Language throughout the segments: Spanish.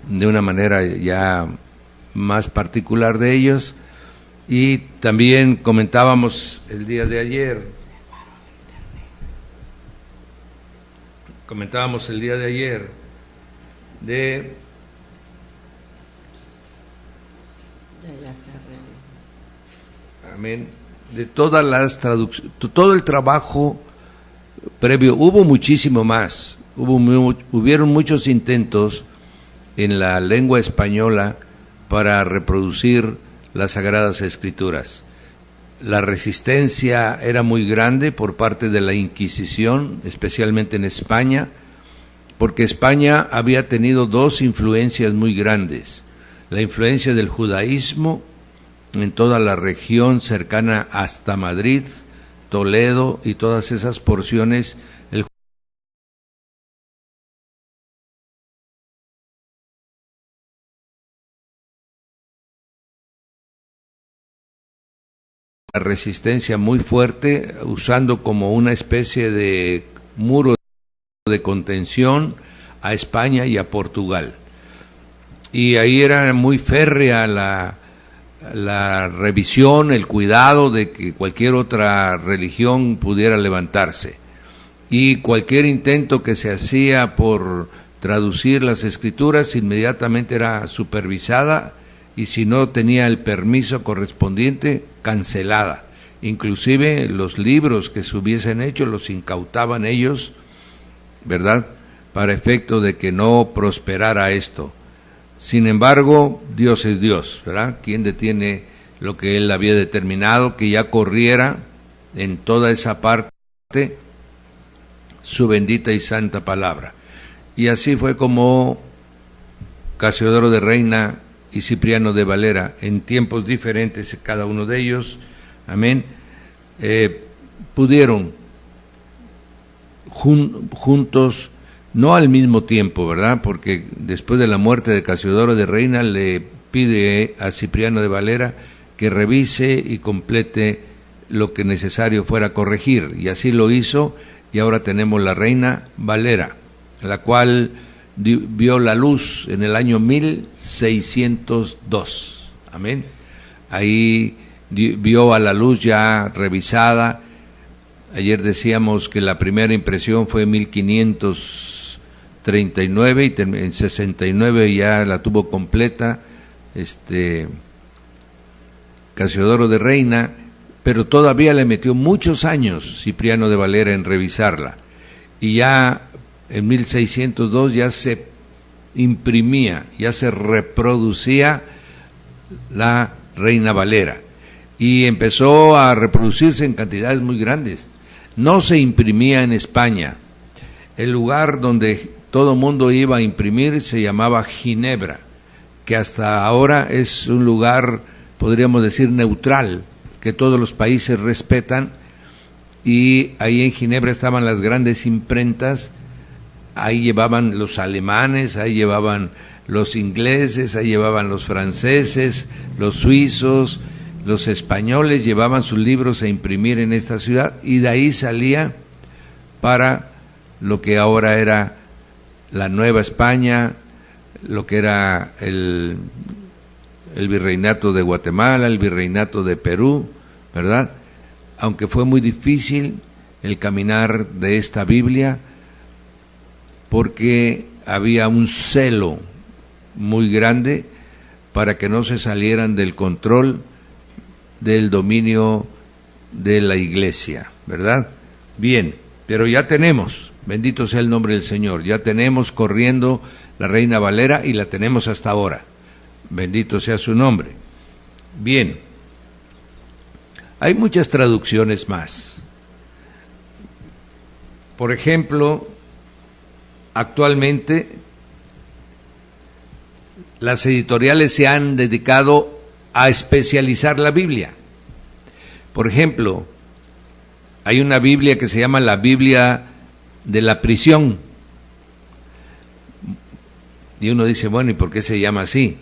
de una manera ya más particular de ellos. Y también comentábamos el día de ayer, de amén, de todas las traducciones, todo el trabajo previo. Hubo muchísimo más, hubieron muchos intentos en la lengua española para reproducir las Sagradas Escrituras. La resistencia era muy grande por parte de la Inquisición, especialmente en España, porque España había tenido dos influencias muy grandes: la influencia del judaísmo en toda la región cercana hasta Madrid, Toledo y todas esas porciones. La resistencia muy fuerte, usando como una especie de muro de contención a España y a Portugal. Y ahí era muy férrea la revisión, el cuidado de que cualquier otra religión pudiera levantarse. Y cualquier intento que se hacía por traducir las Escrituras inmediatamente era supervisada, y si no tenía el permiso correspondiente, cancelada. Inclusive los libros que se hubiesen hecho los incautaban ellos, ¿verdad?, para efecto de que no prosperara esto. Sin embargo, Dios es Dios, ¿verdad? ¿Quién detiene lo que Él había determinado? Que ya corriera en toda esa parte su bendita y santa palabra. Y así fue como Casiodoro de Reina y Cipriano de Valera, en tiempos diferentes cada uno de ellos, amén, pudieron juntos, no al mismo tiempo, ¿verdad?, porque después de la muerte de Casiodoro de Reina le pide a Cipriano de Valera que revise y complete lo que necesario fuera a corregir, y así lo hizo, y ahora tenemos la Reina Valera, la cual vio la luz en el año 1602, amén. Ahí vio a la luz ya revisada. Ayer decíamos que la primera impresión fue en 1539 y en 69 ya la tuvo completa Casiodoro de Reina, pero todavía le metió muchos años Cipriano de Valera en revisarla, y ya en 1602 ya se imprimía, ya se reproducía la Reina Valera, y empezó a reproducirse en cantidades muy grandes. No se imprimía en España. El lugar donde todo mundo iba a imprimir se llamaba Ginebra, que hasta ahora es un lugar, podríamos decir, neutral, que todos los países respetan, y ahí en Ginebra estaban las grandes imprentas. Ahí llevaban los alemanes, ahí llevaban los ingleses, ahí llevaban los franceses, los suizos, los españoles, llevaban sus libros a imprimir en esta ciudad, y de ahí salía para lo que ahora era la Nueva España, lo que era el virreinato de Guatemala, el virreinato de Perú, ¿verdad? Aunque fue muy difícil el caminar de esta Biblia, porque había un celo muy grande para que no se salieran del control del dominio de la Iglesia, ¿verdad? Bien, pero ya tenemos, bendito sea el nombre del Señor, ya tenemos corriendo la Reina Valera, y la tenemos hasta ahora, bendito sea su nombre. Bien, hay muchas traducciones más. Por ejemplo, actualmente las editoriales se han dedicado a especializar la Biblia. Por ejemplo, hay una Biblia que se llama la Biblia de la prisión. Y uno dice, bueno, ¿y por qué se llama así?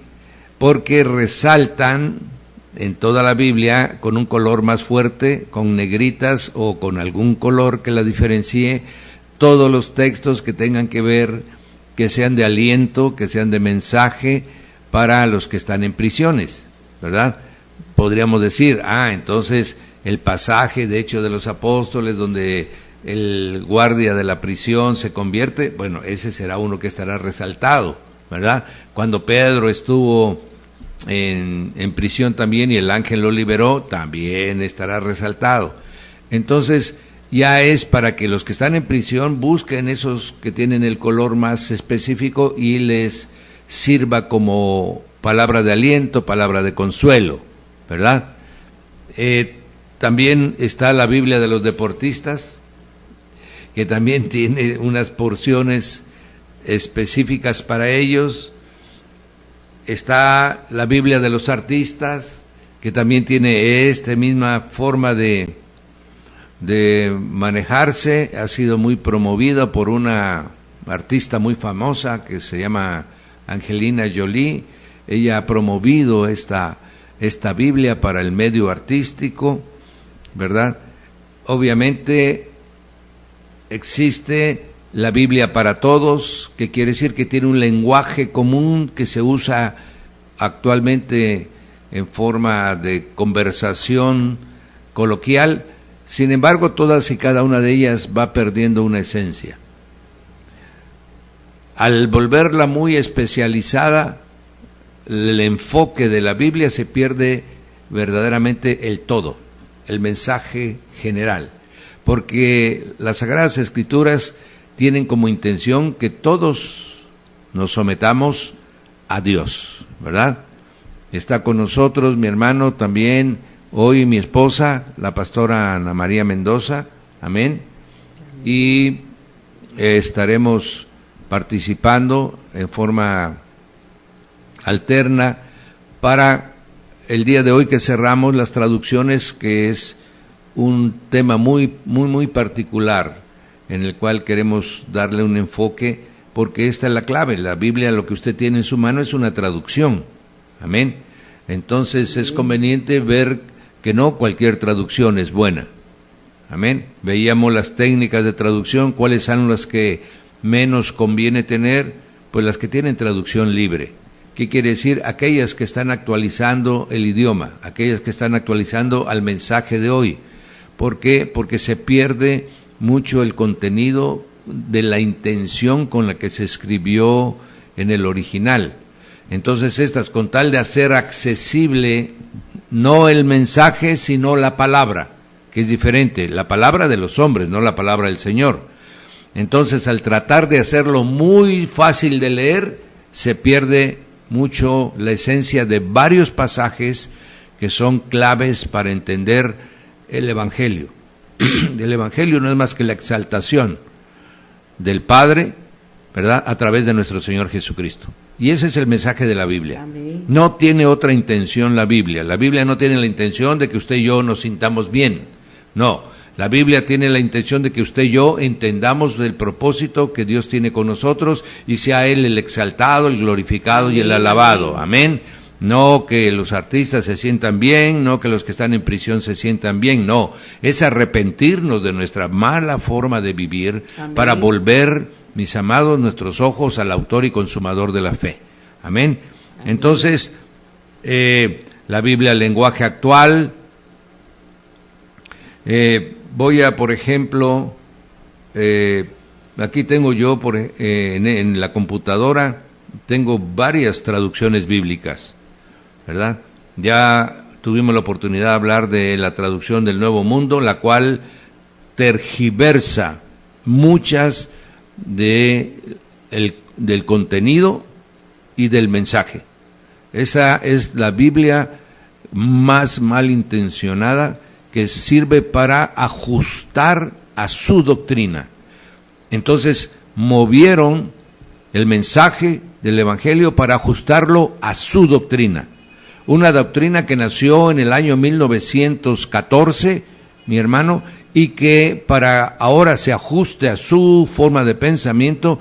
Porque resaltan en toda la Biblia con un color más fuerte, con negritas o con algún color que la diferencie, todos los textos que tengan que ver que sean de aliento, que sean de mensaje para los que están en prisiones, ¿verdad? Podríamos decir, entonces el pasaje de Hechos de los Apóstoles donde el guardia de la prisión se convierte, bueno, ese será uno que estará resaltado, ¿verdad? Cuando Pedro estuvo en prisión también y el ángel lo liberó, también estará resaltado. Entonces, ya es para que los que están en prisión busquen esos que tienen el color más específico y les sirva como palabra de aliento, palabra de consuelo, ¿verdad? También está la Biblia de los deportistas, que también tiene unas porciones específicas para ellos. Está la Biblia de los artistas, que también tiene esta misma forma de manejarse. Ha sido muy promovida por una artista muy famosa que se llama Angelina Jolie. Ella ha promovido esta Biblia para el medio artístico, ¿verdad? Obviamente existe la Biblia para todos, que quiere decir que tiene un lenguaje común que se usa actualmente en forma de conversación coloquial. Sin embargo, todas y cada una de ellas va perdiendo una esencia. Al volverla muy especializada, el enfoque de la Biblia se pierde verdaderamente el todo, el mensaje general, porque las Sagradas Escrituras tienen como intención que todos nos sometamos a Dios, ¿verdad? Está con nosotros mi hermano también, hoy mi esposa, la pastora Ana María Mendoza, amén, y estaremos participando en forma alterna para el día de hoy que cerramos las traducciones, que es un tema muy particular en el cual queremos darle un enfoque, porque esta es la clave. La Biblia, lo que usted tiene en su mano es una traducción, amén. Entonces es conveniente ver que no cualquier traducción es buena, amén. Veíamos las técnicas de traducción, cuáles son las que menos conviene tener, pues las que tienen traducción libre. ¿Qué quiere decir? Aquellas que están actualizando el idioma, aquellas que están actualizando al mensaje de hoy. ¿Por qué? Porque se pierde mucho el contenido de la intención con la que se escribió en el original. Entonces estas, con tal de hacer accesible no el mensaje, sino la palabra, que es diferente, la palabra de los hombres, no la palabra del Señor. Entonces, al tratar de hacerlo muy fácil de leer, se pierde mucho la esencia de varios pasajes que son claves para entender el Evangelio. El Evangelio no es más que la exaltación del Padre, ¿verdad?, a través de nuestro Señor Jesucristo. Y ese es el mensaje de la Biblia. Amén. No tiene otra intención la Biblia. La Biblia no tiene la intención de que usted y yo nos sintamos bien. No, la Biblia tiene la intención de que usted y yo entendamos el propósito que Dios tiene con nosotros y sea Él el exaltado, el glorificado y el alabado. Amén. No que los artistas se sientan bien, no que los que están en prisión se sientan bien, no. Es arrepentirnos de nuestra mala forma de vivir. Amén. Para volver, mis amados, nuestros ojos al autor y consumador de la fe. Amén. Amén. Entonces, la Biblia, el lenguaje actual. Voy a, por ejemplo, aquí tengo yo en la computadora, tengo varias traducciones bíblicas, ¿verdad? Ya tuvimos la oportunidad de hablar de la traducción del Nuevo Mundo, la cual tergiversa muchas del contenido y del mensaje. Esa es la Biblia más malintencionada, que sirve para ajustar a su doctrina. Entonces, movieron el mensaje del Evangelio para ajustarlo a su doctrina. Una doctrina que nació en el año 1914, mi hermano, y que para ahora se ajuste a su forma de pensamiento,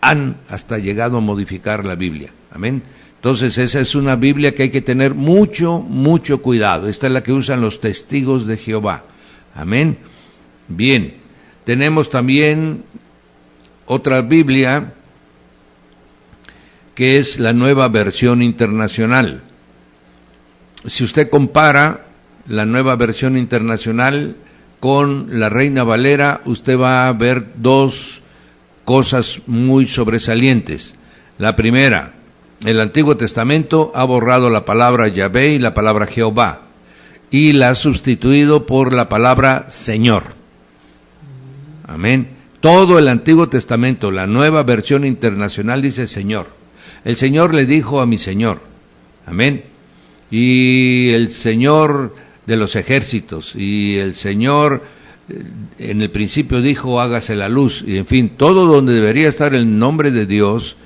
han hasta llegado a modificar la Biblia. Amén. Entonces esa es una Biblia que hay que tener mucho cuidado. Esta es la que usan los testigos de Jehová. Amén. Bien, tenemos también otra Biblia que es la Nueva Versión Internacional. Si usted compara la Nueva Versión Internacional con la Reina Valera, usted va a ver dos cosas muy sobresalientes. La primera, el Antiguo Testamento ha borrado la palabra Yahvé y la palabra Jehová y la ha sustituido por la palabra Señor. Amén. Todo el Antiguo Testamento, la Nueva Versión Internacional dice Señor. El Señor le dijo a mi Señor. Amén. Y el Señor de los ejércitos, y el Señor en el principio dijo hágase la luz, y en fin, todo donde debería estar el nombre de Dios,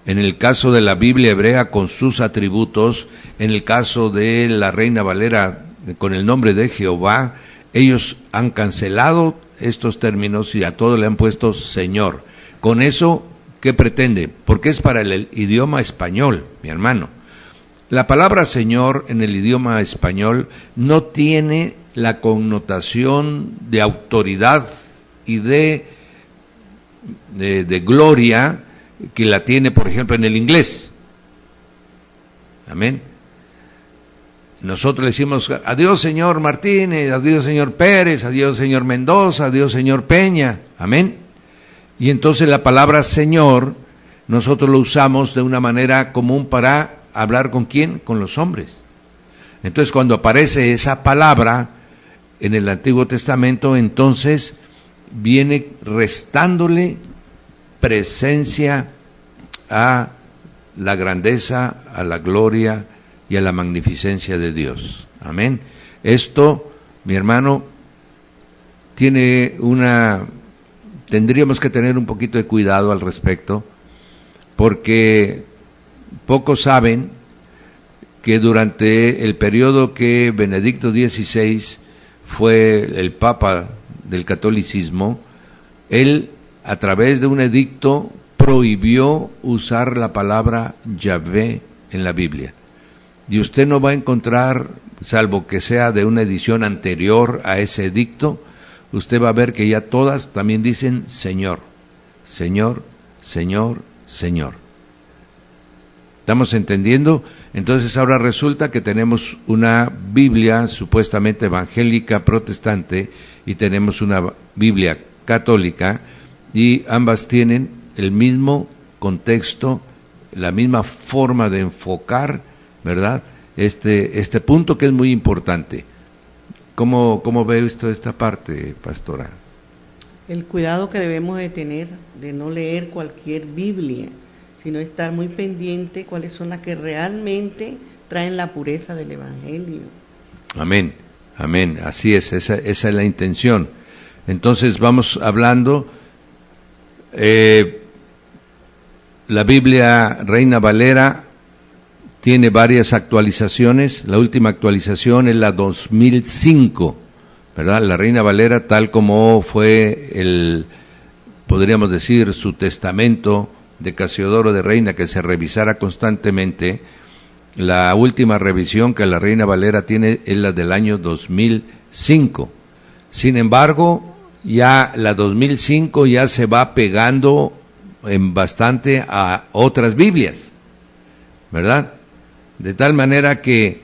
en el caso de la Biblia hebrea con sus atributos, en el caso de la Reina Valera con el nombre de Jehová, ellos han cancelado estos términos y a todo le han puesto Señor. Con eso, ¿qué pretende? Porque es para el idioma español, mi hermano. La palabra Señor en el idioma español no tiene la connotación de autoridad y de gloria que la tiene, por ejemplo, en el inglés. Amén. Nosotros le decimos adiós señor Martínez, adiós señor Pérez, adiós señor Mendoza, adiós señor Peña. Amén. Y entonces la palabra Señor nosotros lo usamos de una manera común para hablar con quién, con los hombres. Entonces cuando aparece esa palabra en el Antiguo Testamento, entonces viene restándole presencia a la grandeza, a la gloria y a la magnificencia de Dios. Amén. Esto, mi hermano, tendríamos que tener un poquito de cuidado al respecto, porque pocos saben que durante el periodo que Benedicto XVI fue el Papa del catolicismo, él a través de un edicto prohibió usar la palabra Yahvé en la Biblia. Y usted no va a encontrar, salvo que sea de una edición anterior a ese edicto, usted va a ver que ya todas también dicen Señor, Señor, Señor, Señor. ¿Estamos entendiendo? Entonces ahora resulta que tenemos una Biblia supuestamente evangélica protestante y tenemos una Biblia católica y ambas tienen el mismo contexto, la misma forma de enfocar, ¿verdad? Este punto que es muy importante. ¿Cómo ve usted esta parte, pastora? El cuidado que debemos de tener de no leer cualquier Biblia, sino estar muy pendiente cuáles son las que realmente traen la pureza del Evangelio. Amén, amén, así es, esa es la intención. Entonces vamos hablando, la Biblia Reina Valera tiene varias actualizaciones, la última actualización es la 2005, ¿verdad? La Reina Valera tal como fue podríamos decir, su testamento de Casiodoro de Reina, que se revisara constantemente. La última revisión que la Reina Valera tiene es la del año 2005. Sin embargo, ya la 2005 ya se va pegando en bastante a otras Biblias, ¿verdad? De tal manera que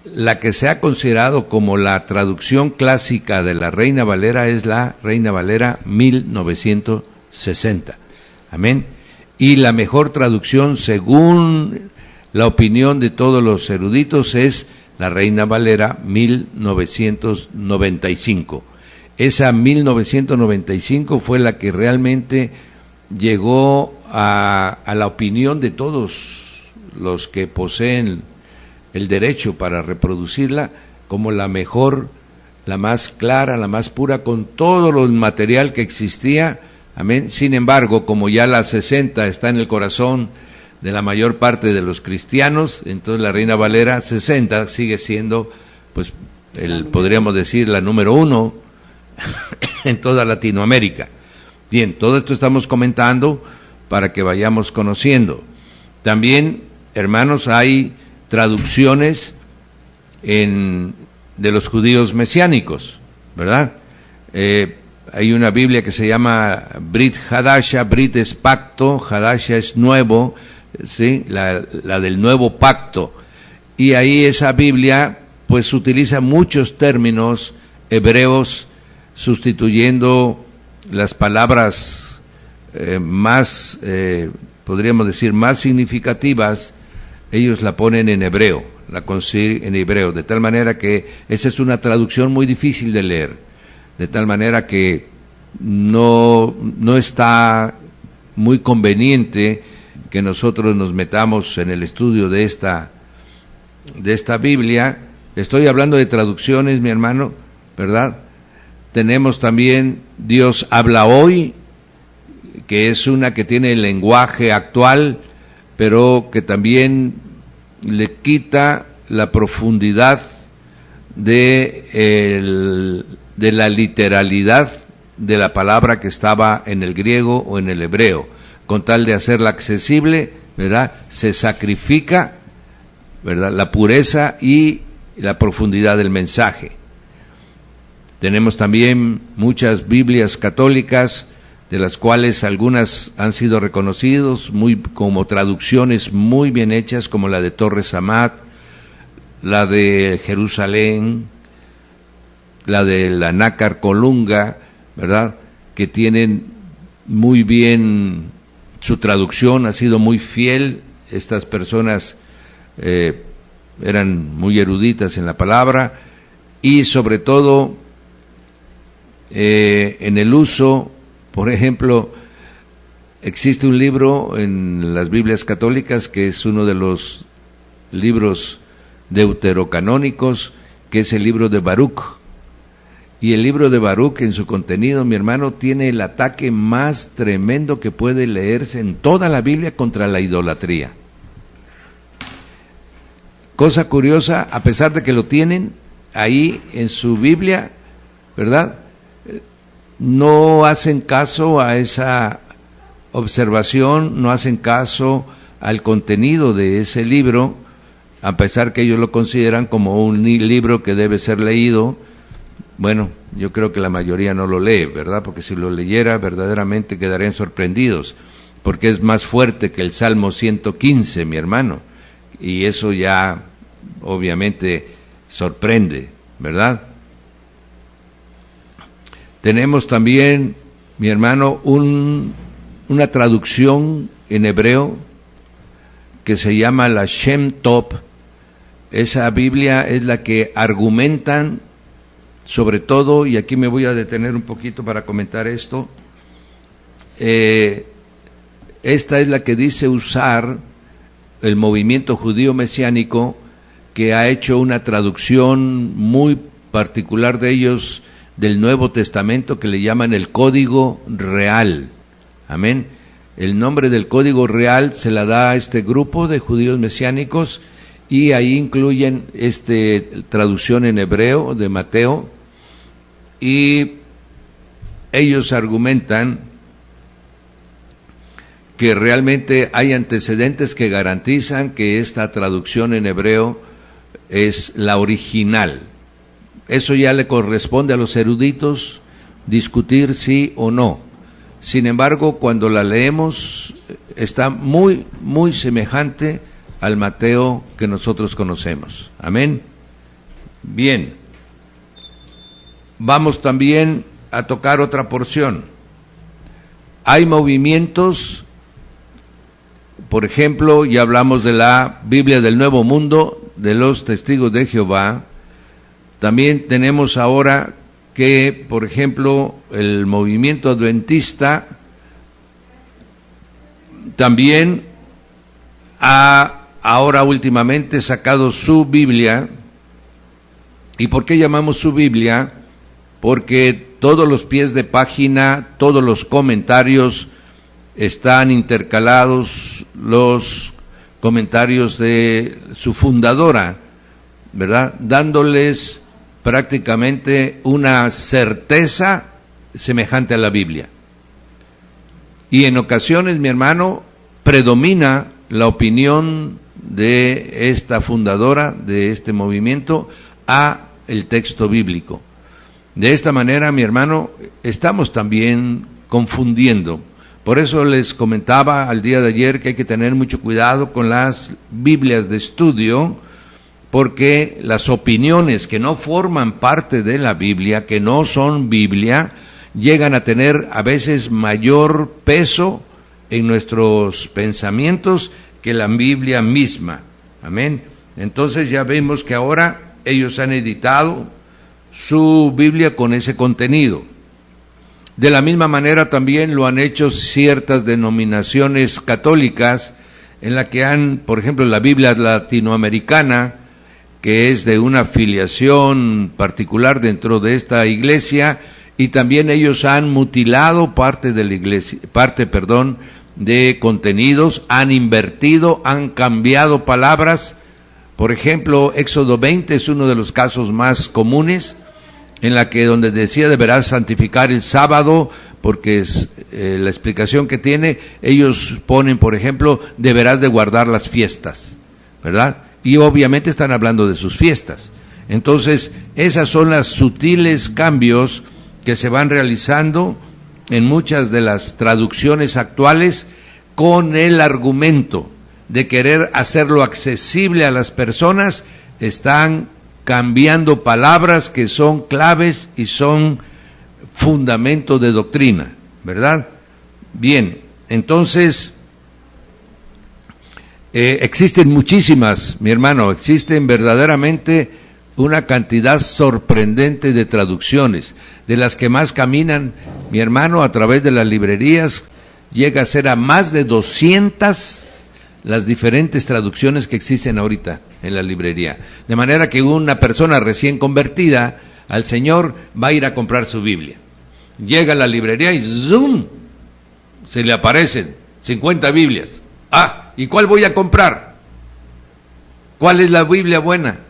la que se ha considerado como la traducción clásica de la Reina Valera es la Reina Valera 1960. Amén. Y la mejor traducción, según la opinión de todos los eruditos, es la Reina Valera 1995. Esa 1995 fue la que realmente llegó a la opinión de todos los que poseen el derecho para reproducirla como la mejor, la más clara, la más pura, con todo el material que existía. Amén. Sin embargo, como ya la 60 está en el corazón de la mayor parte de los cristianos, entonces la Reina Valera 60 sigue siendo, pues, podríamos decir, la número 1 en toda Latinoamérica. Bien, todo esto estamos comentando para que vayamos conociendo. También, hermanos, hay traducciones de los judíos mesiánicos, ¿verdad? hay una Biblia que se llama Brit Hadasha. Brit es pacto, Hadasha es nuevo, ¿sí? La del nuevo pacto. Y ahí esa Biblia pues utiliza muchos términos hebreos, sustituyendo las palabras más, podríamos decir, más significativas. Ellos la ponen en hebreo, la consiguen en hebreo, de tal manera que esa es una traducción muy difícil de leer, de tal manera que no está muy conveniente que nosotros nos metamos en el estudio de esta Biblia. Estoy hablando de traducciones, mi hermano, ¿verdad? Tenemos también Dios habla hoy, que es una que tiene el lenguaje actual, pero que también le quita la profundidad de la literalidad de la palabra que estaba en el griego o en el hebreo. Con tal de hacerla accesible, ¿verdad? Se sacrifica, ¿verdad?, la pureza y la profundidad del mensaje. Tenemos también muchas Biblias católicas, de las cuales algunas han sido reconocidos como traducciones muy bien hechas, como la de Torres Amat, la de Jerusalén, la de la Nácar Colunga, ¿verdad?, que tienen muy bien su traducción, ha sido muy fiel. Estas personas eran muy eruditas en la palabra y sobre todo en el uso. Por ejemplo, existe un libro en las Biblias católicas que es uno de los libros deuterocanónicos, que es el libro de Baruch. Y el libro de Baruch, en su contenido, mi hermano, tiene el ataque más tremendo que puede leerse en toda la Biblia contra la idolatría. Cosa curiosa, a pesar de que lo tienen ahí en su Biblia, ¿verdad?, no hacen caso a esa observación, no hacen caso al contenido de ese libro, a pesar que ellos lo consideran como un libro que debe ser leído. Bueno, yo creo que la mayoría no lo lee, ¿verdad? Porque si lo leyera, verdaderamente quedarían sorprendidos, porque es más fuerte que el Salmo 115, mi hermano, y eso ya obviamente sorprende, ¿verdad? Tenemos también, mi hermano, una traducción en hebreo que se llama la Shem Tov. Esa Biblia es la que argumentan, sobre todo, y aquí me voy a detener un poquito para comentar esto, esta es la que dice usar el movimiento judío mesiánico, que ha hecho una traducción muy particular de ellos, del Nuevo Testamento, que le llaman el Código Real. Amén. El nombre del Código Real se la da a este grupo de judíos mesiánicos, y ahí incluyen traducción en hebreo de Mateo, y ellos argumentan que realmente hay antecedentes que garantizan que esta traducción en hebreo es la original. Eso ya le corresponde a los eruditos discutir sí o no. Sin embargo, cuando la leemos, está muy, muy semejante al Mateo que nosotros conocemos. Amén. Bien. Vamos también a tocar otra porción. Hay movimientos, por ejemplo, ya hablamos de la Biblia del Nuevo Mundo, de los Testigos de Jehová. También tenemos ahora que, por ejemplo, el movimiento adventista también ha ahora últimamente sacado su Biblia. ¿Y por qué llamamos su Biblia? Porque todos los pies de página, todos los comentarios están intercalados, los comentarios de su fundadora, ¿verdad?, dándoles prácticamente una certeza semejante a la Biblia. Y en ocasiones, mi hermano, predomina la opinión de esta fundadora de este movimiento a el texto bíblico. De esta manera, mi hermano, estamos también confundiendo. Por eso les comentaba al día de ayer que hay que tener mucho cuidado con las Biblias de estudio, porque las opiniones que no forman parte de la Biblia, que no son Biblia, llegan a tener a veces mayor peso en nuestros pensamientos que la Biblia misma. Amén. Entonces ya vemos que ahora ellos han editado su Biblia con ese contenido. De la misma manera también lo han hecho ciertas denominaciones católicas, en la que han, por ejemplo, la Biblia latinoamericana, que es de una filiación particular dentro de esta iglesia, y también ellos han mutilado parte de la iglesia, de contenidos, han invertido, han cambiado palabras. Por ejemplo, Éxodo 20 es uno de los casos más comunes, en la que donde decía deberás santificar el sábado, porque es la explicación que tiene, ellos ponen, por ejemplo, deberás de guardar las fiestas, ¿verdad? Y obviamente están hablando de sus fiestas. Entonces, esas son las sutiles cambios que se van realizando en muchas de las traducciones actuales, con el argumento de querer hacerlo accesible a las personas. Están cambiando palabras que son claves y son fundamento de doctrina, ¿verdad? Bien, entonces existen muchísimas, mi hermano, existen verdaderamente una cantidad sorprendente de traducciones, de las que más caminan, mi hermano, a través de las librerías, llega a ser a más de 200 las diferentes traducciones que existen ahorita en la librería. De manera que una persona recién convertida al Señor va a ir a comprar su Biblia. Llega a la librería y ¡zoom!, se le aparecen 50 Biblias. Ah, ¿y cuál voy a comprar? ¿Cuál es la Biblia buena?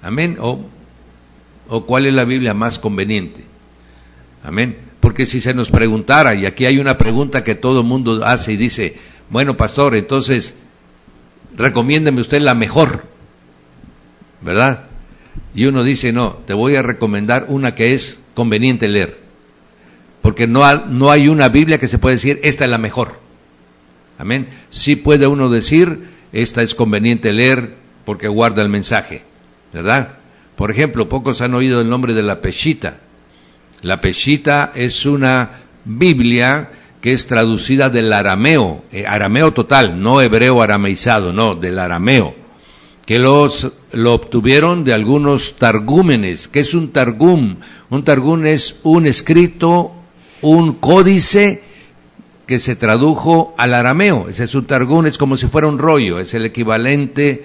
Amén. O ¿cuál es la Biblia más conveniente? Amén. Porque si se nos preguntara, y aquí hay una pregunta que todo el mundo hace y dice, bueno, pastor, entonces recomiéndeme usted la mejor, ¿verdad? Y uno dice, no, te voy a recomendar una que es conveniente leer, porque no hay una Biblia que se puede decir, esta es la mejor. Amén. Sí puede uno decir, esta es conveniente leer porque guarda el mensaje, ¿verdad? Por ejemplo, pocos han oído el nombre de la Peshitta. La Peshitta es una Biblia que es traducida del arameo, arameo total, no hebreo arameizado, no, del arameo, que lo obtuvieron de algunos targúmenes. ¿Qué es un targum? Un targum es un escrito, un códice que se tradujo al arameo. Ese es un targum, es como si fuera un rollo, es el equivalente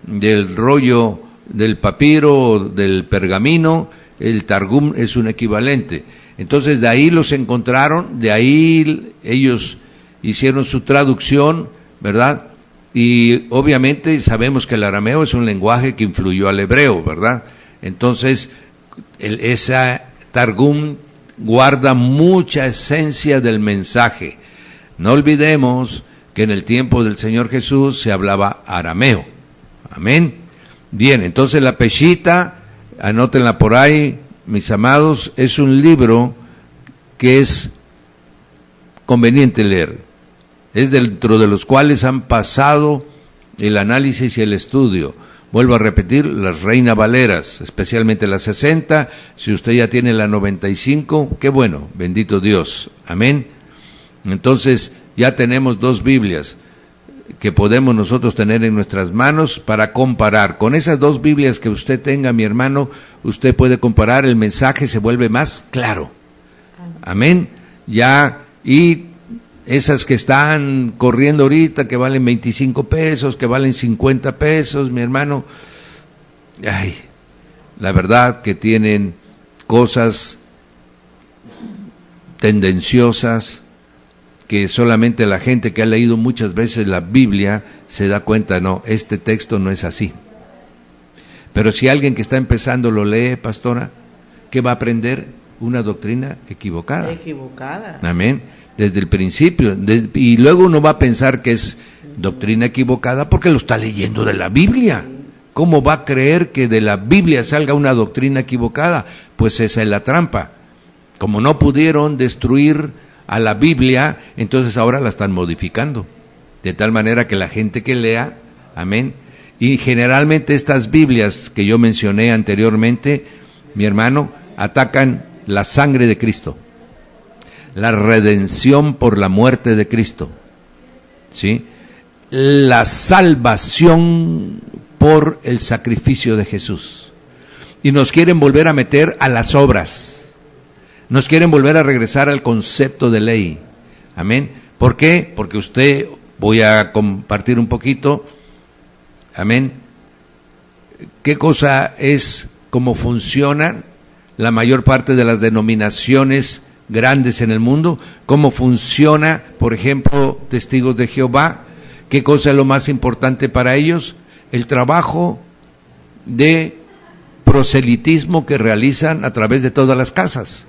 del rollo del papiro, del pergamino. El targum es un equivalente. Entonces de ahí los encontraron, de ahí ellos hicieron su traducción, ¿verdad? Y obviamente sabemos que el arameo es un lenguaje que influyó al hebreo, ¿verdad? Entonces esa targum guarda mucha esencia del mensaje. No olvidemos que en el tiempo del Señor Jesús se hablaba arameo. Amén. Bien, entonces la Peshitta, anótenla por ahí, mis amados, es un libro que es conveniente leer. Es dentro de los cuales han pasado el análisis y el estudio. Vuelvo a repetir, las Reina Valeras, especialmente la 60, si usted ya tiene la 95, qué bueno, bendito Dios, amén. Entonces ya tenemos dos Biblias que podemos nosotros tener en nuestras manos para comparar. Con esas dos Biblias que usted tenga, mi hermano, usted puede comparar, el mensaje se vuelve más claro. Amén. Ya, y esas que están corriendo ahorita, que valen 25 pesos, que valen 50 pesos, mi hermano, ay, la verdad que tienen cosas tendenciosas, que solamente la gente que ha leído muchas veces la Biblia se da cuenta, no, este texto no es así. Pero si alguien que está empezando lo lee, pastora, ¿qué va a aprender? Una doctrina equivocada. Equivocada. Amén. Desde el principio. Y luego uno va a pensar que es doctrina equivocada porque lo está leyendo de la Biblia. ¿cómo va a creer que de la Biblia salga una doctrina equivocada? Pues esa es la trampa. Como no pudieron destruir a la Biblia, entonces ahora la están modificando, de tal manera que la gente que lea, amén, y generalmente estas Biblias que yo mencioné anteriormente, mi hermano, atacan la sangre de Cristo, la redención por la muerte de Cristo, ¿sí? La salvación por el sacrificio de Jesús. Y nos quieren volver a meter a las obras, nos quieren volver a regresar al concepto de ley, amén. ¿Por qué? Porque voy a compartir un poquito, amén, qué cosa es, cómo funcionan la mayor parte de las denominaciones grandes en el mundo, cómo funciona, por ejemplo, Testigos de Jehová, qué cosa es lo más importante para ellos, el trabajo de proselitismo que realizan a través de todas las casas.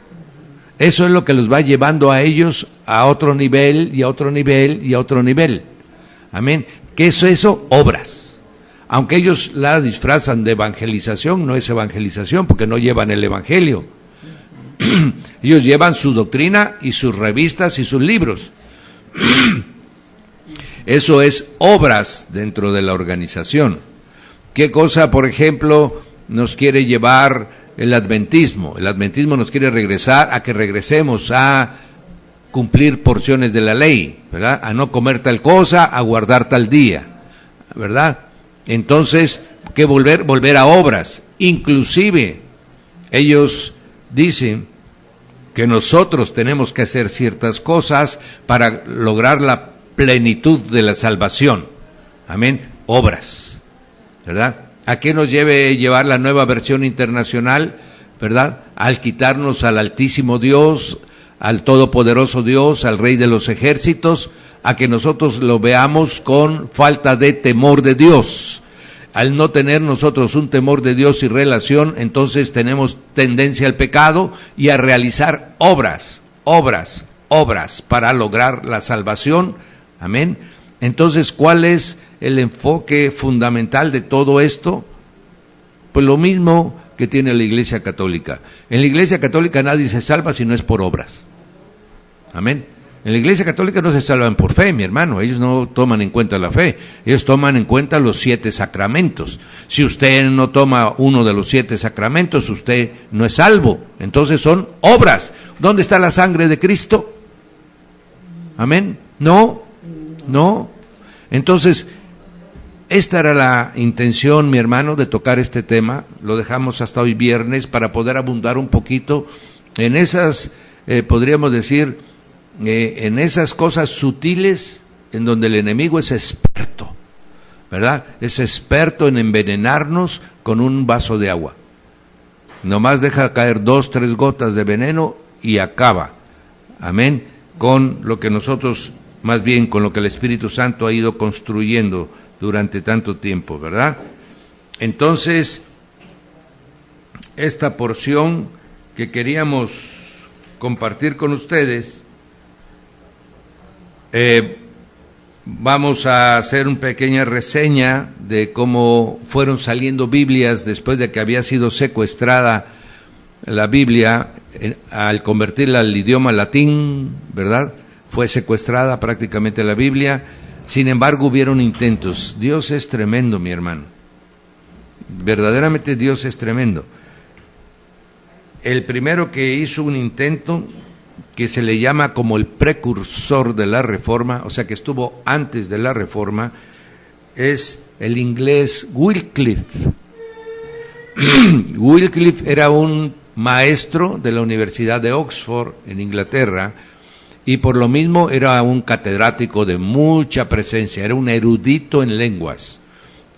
Eso es lo que los va llevando a ellos a otro nivel y a otro nivel y a otro nivel. Amén. ¿Qué es eso? Obras. Aunque ellos la disfrazan de evangelización, no es evangelización porque no llevan el evangelio. Ellos llevan su doctrina y sus revistas y sus libros. Eso es obras dentro de la organización. ¿Qué cosa, por ejemplo, nos quiere llevar el adventismo? El adventismo nos quiere regresar a que regresemos a cumplir porciones de la ley, ¿verdad? A no comer tal cosa, a guardar tal día, ¿verdad? Entonces, ¿qué volver? Volver a obras. Inclusive, ellos dicen que nosotros tenemos que hacer ciertas cosas para lograr la plenitud de la salvación. Amén. Obras, ¿verdad? ¿A qué nos debe llevar la nueva versión internacional? ¿Verdad? Al quitarnos al Altísimo Dios, al Todopoderoso Dios, al Rey de los Ejércitos, a que nosotros lo veamos con falta de temor de Dios. Al no tener nosotros un temor de Dios y relación, entonces tenemos tendencia al pecado y a realizar obras para lograr la salvación. Amén. Entonces, ¿cuál es el enfoque fundamental de todo esto? Pues lo mismo que tiene la Iglesia Católica. En la Iglesia Católica nadie se salva si no es por obras. Amén. En la Iglesia Católica no se salvan por fe, mi hermano. Ellos no toman en cuenta la fe. Ellos toman en cuenta los 7 sacramentos. Si usted no toma uno de los 7 sacramentos, usted no es salvo. Entonces son obras. ¿Dónde está la sangre de Cristo? Amén. No. Entonces, esta era la intención, mi hermano, de tocar este tema. Lo dejamos hasta hoy viernes para poder abundar un poquito en esas, podríamos decir, en esas cosas sutiles en donde el enemigo es experto, ¿verdad? Es experto en envenenarnos con un vaso de agua. Nomás deja caer 2, 3 gotas de veneno y acaba, amén, con lo que nosotros, más bien con lo que el Espíritu Santo ha ido construyendo durante tanto tiempo, ¿verdad? Entonces, esta porción que queríamos compartir con ustedes, vamos a hacer una pequeña reseña de cómo fueron saliendo Biblias después de que había sido secuestrada la Biblia, al convertirla al idioma latín, ¿verdad? Fue secuestrada prácticamente la Biblia. Sin embargo, hubieron intentos. Dios es tremendo, mi hermano. Verdaderamente Dios es tremendo. El primero que hizo un intento, que se le llama como el precursor de la Reforma, o sea que estuvo antes de la Reforma, es el inglés Wycliffe. Wycliffe era un maestro de la Universidad de Oxford, en Inglaterra, y por lo mismo era un catedrático de mucha presencia, era un erudito en lenguas,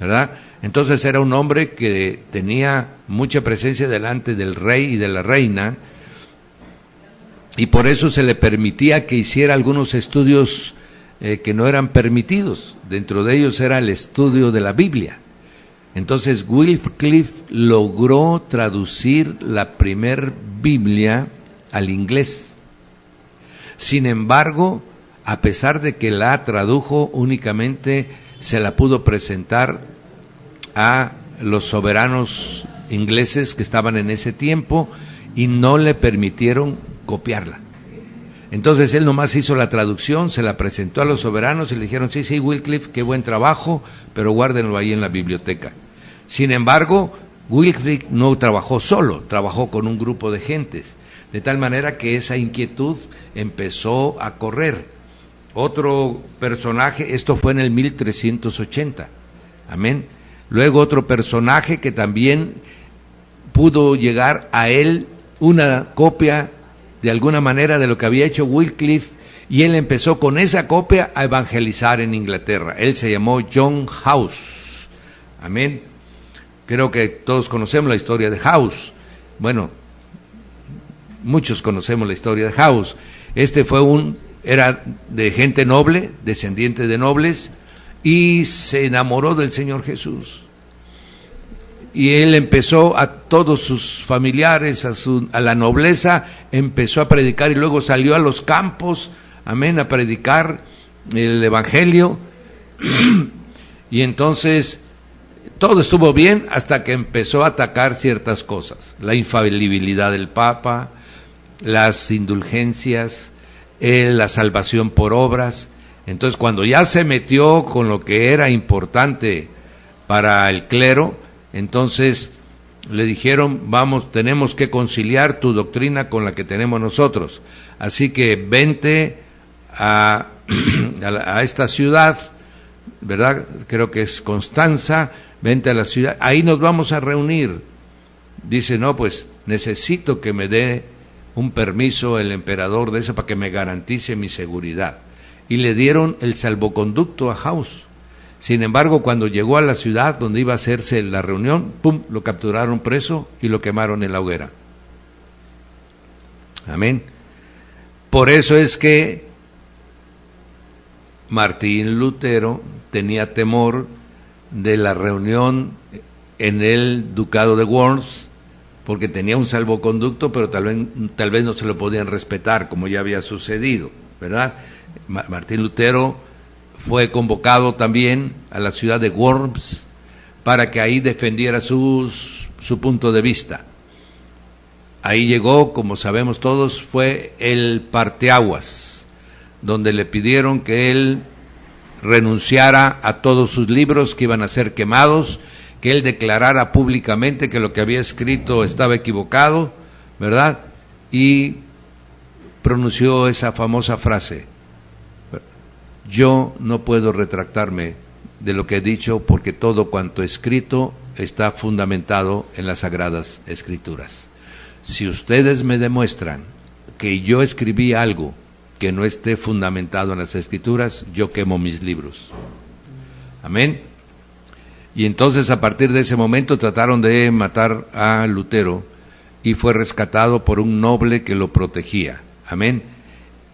¿verdad? Entonces era un hombre que tenía mucha presencia delante del rey y de la reina, y por eso se le permitía que hiciera algunos estudios que no eran permitidos. Dentro de ellos era el estudio de la Biblia. Entonces Wycliffe logró traducir la primer Biblia al inglés. Sin embargo, a pesar de que la tradujo, únicamente se la pudo presentar a los soberanos ingleses que estaban en ese tiempo y no le permitieron copiarla. Entonces él nomás hizo la traducción, se la presentó a los soberanos y le dijeron, sí, Wycliffe, qué buen trabajo, pero guárdenlo ahí en la biblioteca. Sin embargo, Wycliffe no trabajó solo, trabajó con un grupo de gentes, de tal manera que esa inquietud empezó a correr. Otro personaje, esto fue en el 1380, amén. Luego otro personaje que también pudo llegar a él una copia de alguna manera de lo que había hecho Wycliffe, y él empezó con esa copia a evangelizar en Inglaterra. Él se llamó John House, amén. Creo que todos conocemos la historia de House. Bueno, muchos conocemos la historia de House. Este era de gente noble, descendiente de nobles, y se enamoró del Señor Jesús. Y él empezó a todos sus familiares, a la nobleza, empezó a predicar y luego salió a los campos, amén, a predicar el evangelio. Y entonces todo estuvo bien hasta que empezó a atacar ciertas cosas: la infalibilidad del Papa, las indulgencias, la salvación por obras. Entonces, cuando ya se metió con lo que era importante para el clero, entonces le dijeron, vamos, tenemos que conciliar tu doctrina con la que tenemos nosotros, así que vente a esta ciudad, ¿verdad? Creo que es Constanza, vente a la ciudad, ahí nos vamos a reunir. Dice, no, pues necesito que me dé un permiso el emperador de eso para que me garantice mi seguridad. Y le dieron el salvoconducto a House. Sin embargo, cuando llegó a la ciudad donde iba a hacerse la reunión, ¡pum!, lo capturaron preso y lo quemaron en la hoguera. Amén. Por eso es que Martín Lutero tenía temor de la reunión en el ducado de Worms, porque tenía un salvoconducto, pero tal vez no se lo podían respetar, como ya había sucedido, ¿verdad? Martín Lutero fue convocado también a la ciudad de Worms para que ahí defendiera su punto de vista. Ahí llegó, como sabemos todos, fue el parteaguas, donde le pidieron que él renunciara a todos sus libros que iban a ser quemados, que él declarara públicamente que lo que había escrito estaba equivocado, ¿verdad? Y pronunció esa famosa frase: yo no puedo retractarme de lo que he dicho, porque todo cuanto he escrito está fundamentado en las Sagradas Escrituras. Si ustedes me demuestran que yo escribí algo que no esté fundamentado en las Escrituras, yo quemo mis libros. Amén. Y entonces, a partir de ese momento, trataron de matar a Lutero y fue rescatado por un noble que lo protegía. Amén.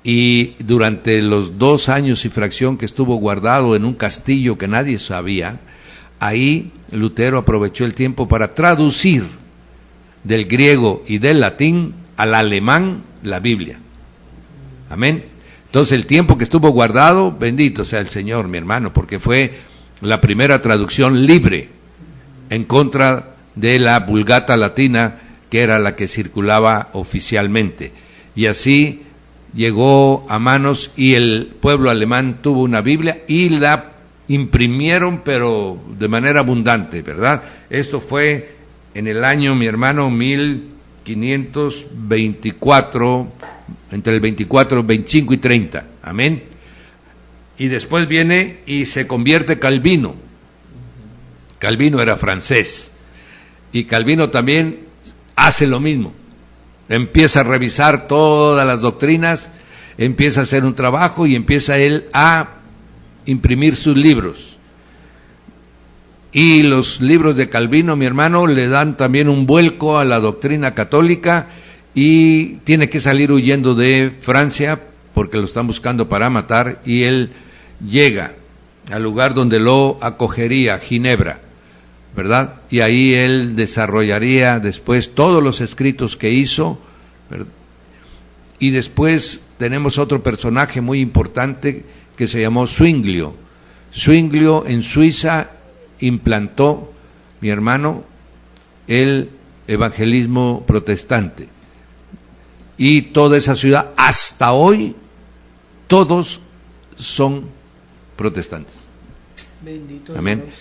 Y durante los 2 años y fracción que estuvo guardado en un castillo que nadie sabía, ahí Lutero aprovechó el tiempo para traducir del griego y del latín al alemán la Biblia. Amén. Entonces, el tiempo que estuvo guardado, bendito sea el Señor, mi hermano, porque fue la primera traducción libre en contra de la Vulgata latina, que era la que circulaba oficialmente. Y así llegó a manos, y el pueblo alemán tuvo una Biblia y la imprimieron, pero de manera abundante, ¿verdad? Esto fue en el año, mi hermano, 1524, entre el 24, 25 y 30, amén. Y después viene y se convierte Calvino. Calvino era francés, y Calvino también hace lo mismo. Empieza a revisar todas las doctrinas, empieza a hacer un trabajo y empieza él a imprimir sus libros. Y los libros de Calvino, mi hermano, le dan también un vuelco a la doctrina católica, y tiene que salir huyendo de Francia porque lo están buscando para matar, y él llega al lugar donde lo acogería, Ginebra, ¿verdad? Y ahí él desarrollaría después todos los escritos que hizo, ¿verdad? Y después tenemos otro personaje muy importante que se llamó Zwinglio. Zwinglio en Suiza implantó mi hermano, el evangelismo protestante. Y toda esa ciudad, hasta hoy, todos son protestantes. Bendito Amén. Dios.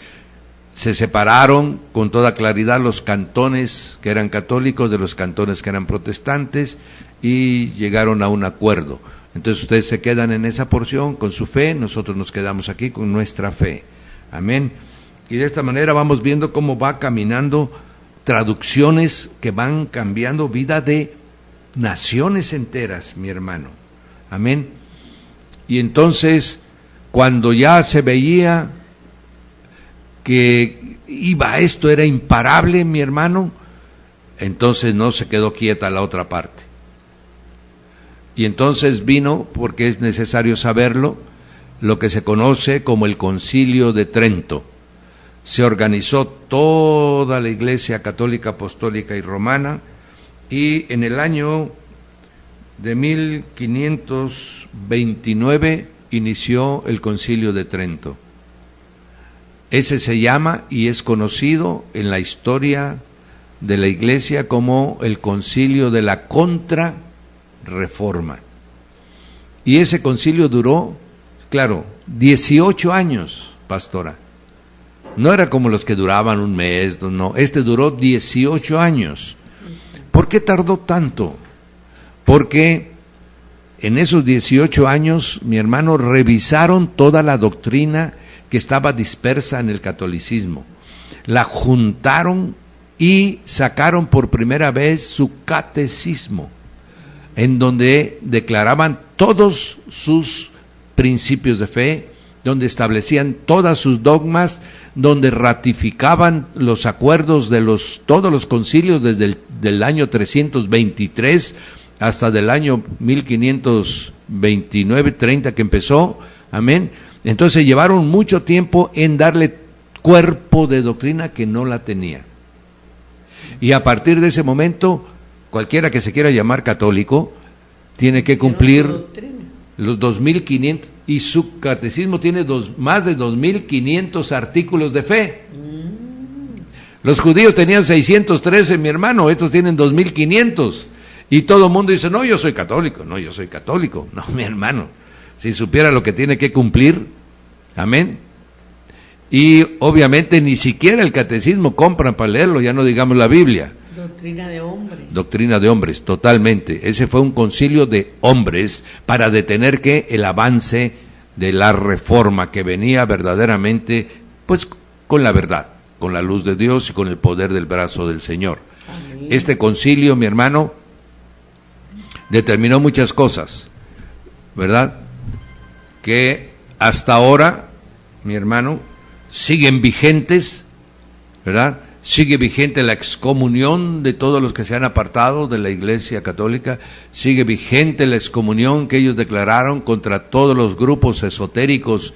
Se separaron con toda claridad los cantones que eran católicos de los cantones que eran protestantes y llegaron a un acuerdo. Entonces ustedes se quedan en esa porción con su fe, nosotros nos quedamos aquí con nuestra fe. Amén. Y de esta manera vamos viendo cómo va caminando traducciones que van cambiando vida de naciones enteras, mi hermano. Amén. Y entonces, cuando ya se veía que esto era imparable, mi hermano, entonces no se quedó quieta la otra parte. Y entonces vino, porque es necesario saberlo, lo que se conoce como el Concilio de Trento. Se organizó toda la Iglesia Católica, Apostólica y Romana, y en el año de 1529 inició el Concilio de Trento. Ese se llama y es conocido en la historia de la Iglesia como el Concilio de la Contrarreforma. Y ese concilio duró, claro, 18 años, pastora. No era como los que duraban un mes, no, este duró 18 años. ¿Por qué tardó tanto? Porque en esos 18 años, mi hermano, revisaron toda la doctrina que estaba dispersa en el catolicismo. La juntaron y sacaron por primera vez su catecismo, en donde declaraban todos sus principios de fe, donde establecían todas sus dogmas, donde ratificaban los acuerdos de todos los concilios desde el año 323 hasta del año 1529-30 que empezó, amén. Entonces llevaron mucho tiempo en darle cuerpo de doctrina que no la tenía. Y a partir de ese momento, cualquiera que se quiera llamar católico tiene que cumplir los 2500, y su catecismo tiene más de 2500 artículos de fe. Los judíos tenían 613, mi hermano, estos tienen 2500. Y todo el mundo dice, no, yo soy católico, no, yo soy católico. No, mi hermano, si supiera lo que tiene que cumplir, amén. Y obviamente ni siquiera el catecismo compran para leerlo, ya no digamos la Biblia. Doctrina de hombres. Doctrina de hombres, totalmente. Ese fue un concilio de hombres para detener el avance de la reforma que venía verdaderamente, pues, con la verdad, con la luz de Dios y con el poder del brazo del Señor. Amén. Este concilio, mi hermano, determinó muchas cosas, ¿verdad? Que hasta ahora, mi hermano, siguen vigentes, ¿verdad? Sigue vigente la excomunión de todos los que se han apartado de la Iglesia Católica, sigue vigente la excomunión que ellos declararon contra todos los grupos esotéricos,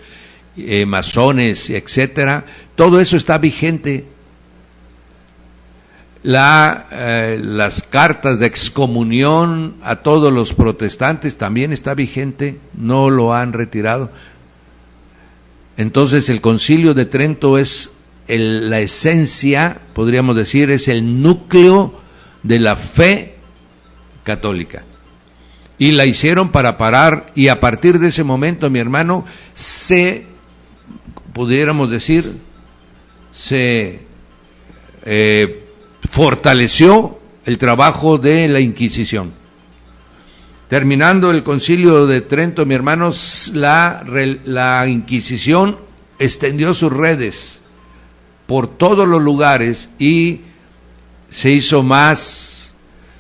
masones, etcétera. Todo eso está vigente. Las cartas de excomunión a todos los protestantes también está vigente, no lo han retirado. Entonces el Concilio de Trento es la esencia, podríamos decir, es el núcleo de la fe católica. Y la hicieron para parar, y a partir de ese momento, mi hermano, pudiéramos decir, se fortaleció el trabajo de la Inquisición. Terminando el Concilio de Trento, mi hermano, la Inquisición extendió sus redes por todos los lugares y se hizo más,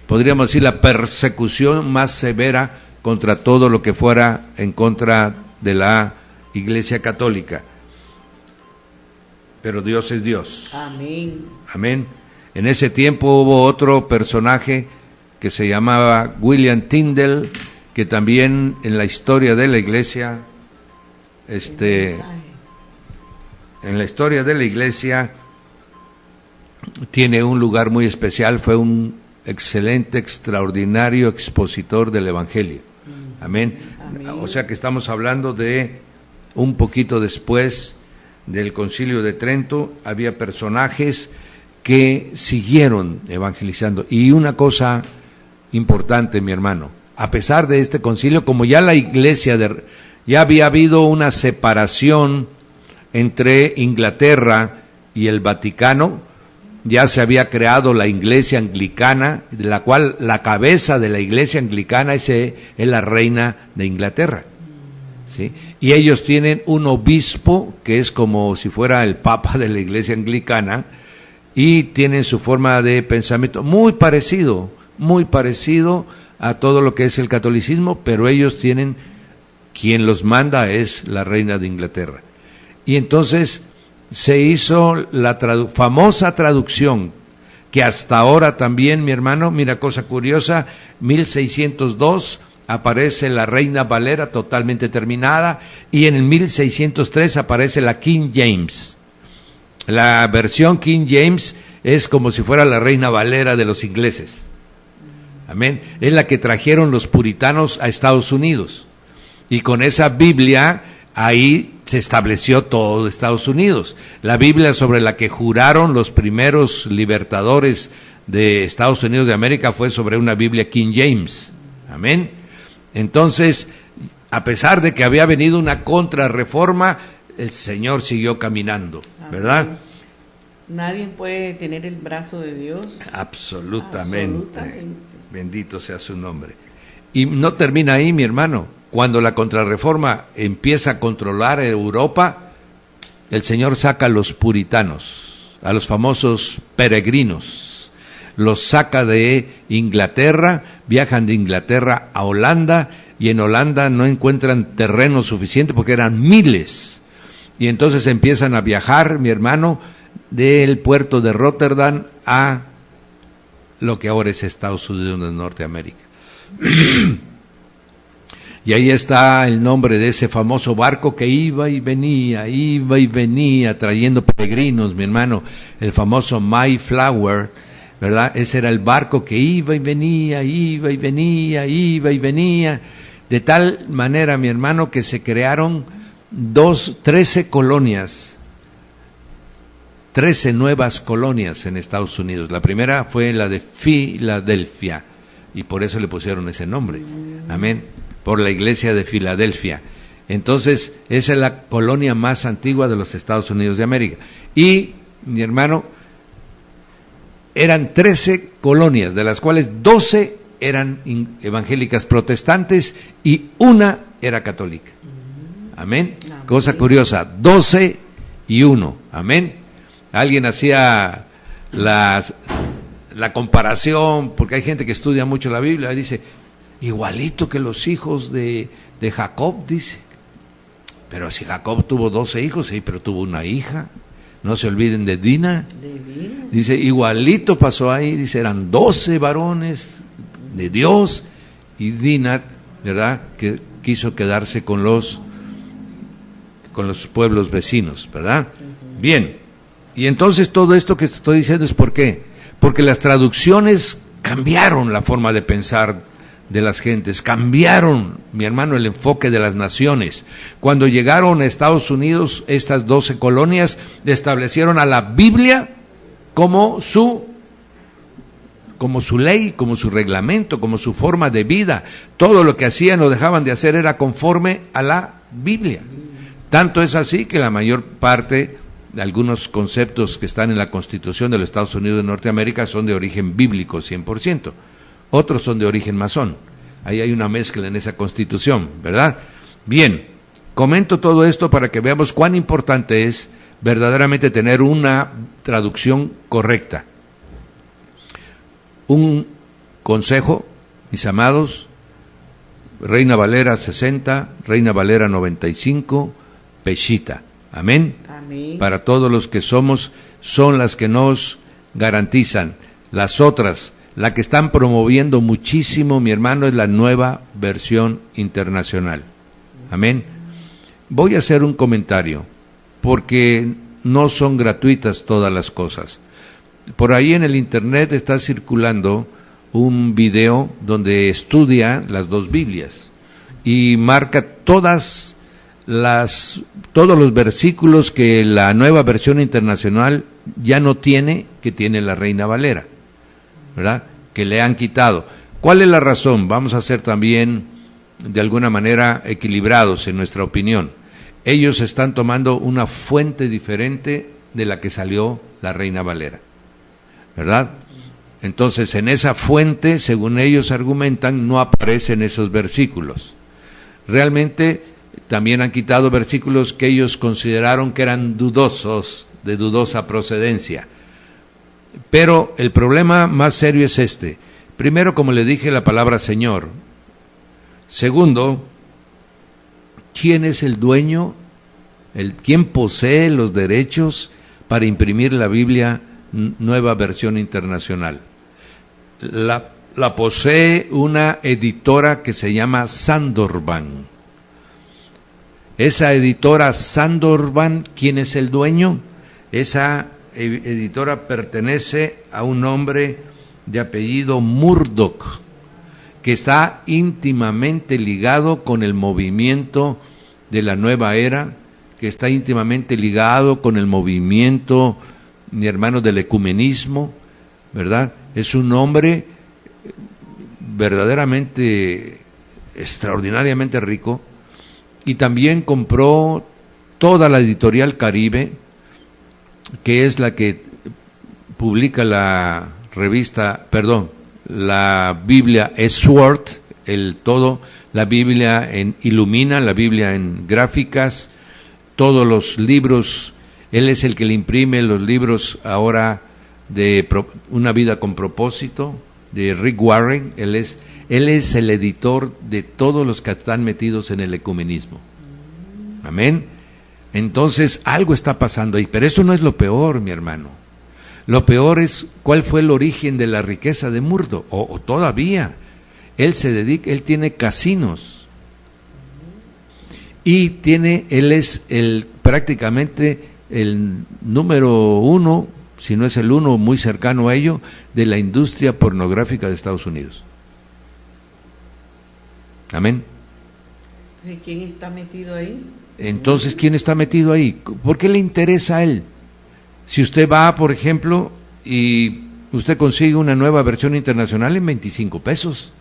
podríamos decir, la persecución más severa contra todo lo que fuera en contra de la Iglesia Católica. Pero Dios es Dios. Amén. Amén. En ese tiempo hubo otro personaje que se llamaba William Tyndale, que también en la historia de la Iglesia, en la historia de la Iglesia tiene un lugar muy especial. Fue un excelente, extraordinario expositor del Evangelio. Amén. Amén. O sea que estamos hablando de un poquito después del Concilio de Trento había personajes que siguieron evangelizando. Y una cosa importante, mi hermano, a pesar de este concilio, como ya la iglesia, ya había habido una separación entre Inglaterra y el Vaticano, ya se había creado la iglesia anglicana, de la cual la cabeza de la iglesia anglicana es la reina de Inglaterra, ¿sí? Y ellos tienen un obispo que es como si fuera el papa de la iglesia anglicana, y tienen su forma de pensamiento muy parecido a todo lo que es el catolicismo, pero ellos tienen, quien los manda es la reina de Inglaterra. Y entonces se hizo la famosa traducción, que hasta ahora también, mi hermano, mira cosa curiosa, 1602 aparece la Reina Valera totalmente terminada, y en el 1603 aparece la King James. La versión King James es como si fuera la Reina Valera de los ingleses. Amén. Es la que trajeron los puritanos a Estados Unidos. Y con esa Biblia, ahí se estableció todo Estados Unidos. La Biblia sobre la que juraron los primeros libertadores de Estados Unidos de América fue sobre una Biblia King James. Amén. Entonces, a pesar de que había venido una contrarreforma, el Señor siguió caminando, ¿verdad? Nadie puede detener el brazo de Dios. Absolutamente. Bendito sea su nombre. Y no termina ahí, mi hermano. Cuando la contrarreforma empieza a controlar Europa, el Señor saca a los puritanos, a los famosos peregrinos, los saca de Inglaterra, viajan de Inglaterra a Holanda, y en Holanda no encuentran terreno suficiente porque eran miles. Y entonces empiezan a viajar, mi hermano, del puerto de Rotterdam a lo que ahora es Estados Unidos de Norteamérica. Y ahí está el nombre de ese famoso barco que iba y venía, trayendo peregrinos, mi hermano, el famoso Mayflower, ¿verdad? Ese era el barco que iba y venía, de tal manera, mi hermano, que se crearon 13 colonias, 13 nuevas colonias en Estados Unidos. La primera fue la de Filadelfia, y por eso le pusieron ese nombre, amén, por la iglesia de Filadelfia. Entonces, esa es la colonia más antigua de los Estados Unidos de América. Y, mi hermano, eran 13 colonias, de las cuales 12 eran evangélicas protestantes y una era católica. Amén. Cosa curiosa, 12 y 1. Amén. Alguien hacía la comparación, porque hay gente que estudia mucho la Biblia, y dice, igualito que los hijos de Jacob, dice. Pero si Jacob tuvo 12 hijos, sí, pero tuvo una hija. No se olviden de Dina. Dice, igualito pasó ahí, dice, eran 12 varones de Dios, y Dina, ¿verdad?, que quiso quedarse con los pueblos vecinos, ¿verdad? Bien, y entonces todo esto que estoy diciendo es ¿por qué? Porque las traducciones cambiaron la forma de pensar de las gentes, cambiaron, mi hermano, el enfoque de las naciones. Cuando llegaron a Estados Unidos, estas 12 colonias establecieron a la Biblia como su ley, como su reglamento, como su forma de vida. Todo lo que hacían o dejaban de hacer era conforme a la Biblia. Tanto es así que la mayor parte de algunos conceptos que están en la Constitución de los Estados Unidos de Norteamérica son de origen bíblico 100%. Otros son de origen masón. Ahí hay una mezcla en esa Constitución, ¿verdad? Bien, comento todo esto para que veamos cuán importante es verdaderamente tener una traducción correcta. Un consejo, mis amados: Reina Valera 60, Reina Valera 95, Peshitta. Amén. Amén. Para todos los que son las que nos garantizan. Las otras, la que están promoviendo muchísimo, mi hermano, es la Nueva Versión Internacional. Amén. Voy a hacer un comentario, porque no son gratuitas todas las cosas. Por ahí en el internet está circulando un video donde estudia las dos Biblias y marca todas todos los versículos que la Nueva Versión Internacional ya no tiene, que tiene la Reina Valera, ¿verdad? Que le han quitado. ¿Cuál es la razón? Vamos a ser también de alguna manera equilibrados en nuestra opinión. Ellos están tomando una fuente diferente de la que salió la Reina Valera, ¿verdad? Entonces, en esa fuente, según ellos argumentan, no aparecen esos versículos. Realmente, también han quitado versículos que ellos consideraron que eran dudosos, de dudosa procedencia. Pero el problema más serio es este. Primero, como le dije, la palabra Señor. Segundo, ¿quién es el dueño? ¿Quién posee los derechos para imprimir la Biblia Nueva Versión Internacional? La posee una editora que se llama Sandorbán. Esa editora Sandorbán, ¿quién es el dueño? Esa editora pertenece a un hombre de apellido Murdoch, que está íntimamente ligado con el movimiento de la nueva era, que está íntimamente ligado con el movimiento, mi hermano, del ecumenismo, ¿verdad? Es un hombre verdaderamente, extraordinariamente rico, y también compró toda la editorial Caribe, que es la que publica la Biblia Sword, la Biblia en Ilumina, la Biblia en gráficas, todos los libros. Él es el que le imprime los libros ahora de Una vida con propósito, de Rick Warren. Él es el editor de todos los que están metidos en el ecumenismo. Amén. Entonces, algo está pasando ahí, pero eso no es lo peor, mi hermano. Lo peor es cuál fue el origen de la riqueza de Murdoch, o todavía. Él tiene casinos. Y él es prácticamente el número uno, si no es el uno, muy cercano a ello, de la industria pornográfica de Estados Unidos. Amén. ¿Quién está metido ahí? Entonces, ¿quién está metido ahí? ¿Por qué le interesa a él? Si usted va, por ejemplo, y usted consigue una nueva versión internacional en 25 pesos,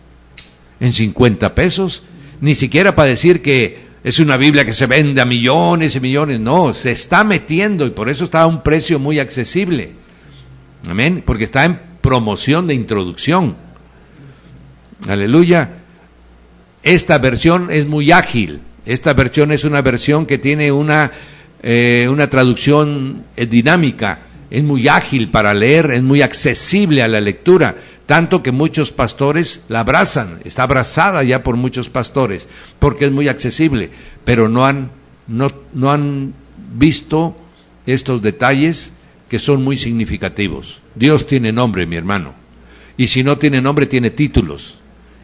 en 50 pesos, ni siquiera para decir que es una Biblia que se vende a millones y millones, no, se está metiendo, y por eso está a un precio muy accesible. Amén, porque está en promoción de introducción. Aleluya. Esta versión es muy ágil. Esta versión es una versión que tiene una traducción dinámica, es muy ágil para leer, es muy accesible a la lectura, tanto que muchos pastores la abrazan, está abrazada ya por muchos pastores, porque es muy accesible, pero no han visto estos detalles que son muy significativos. Dios tiene nombre, mi hermano, y si no tiene nombre, tiene títulos,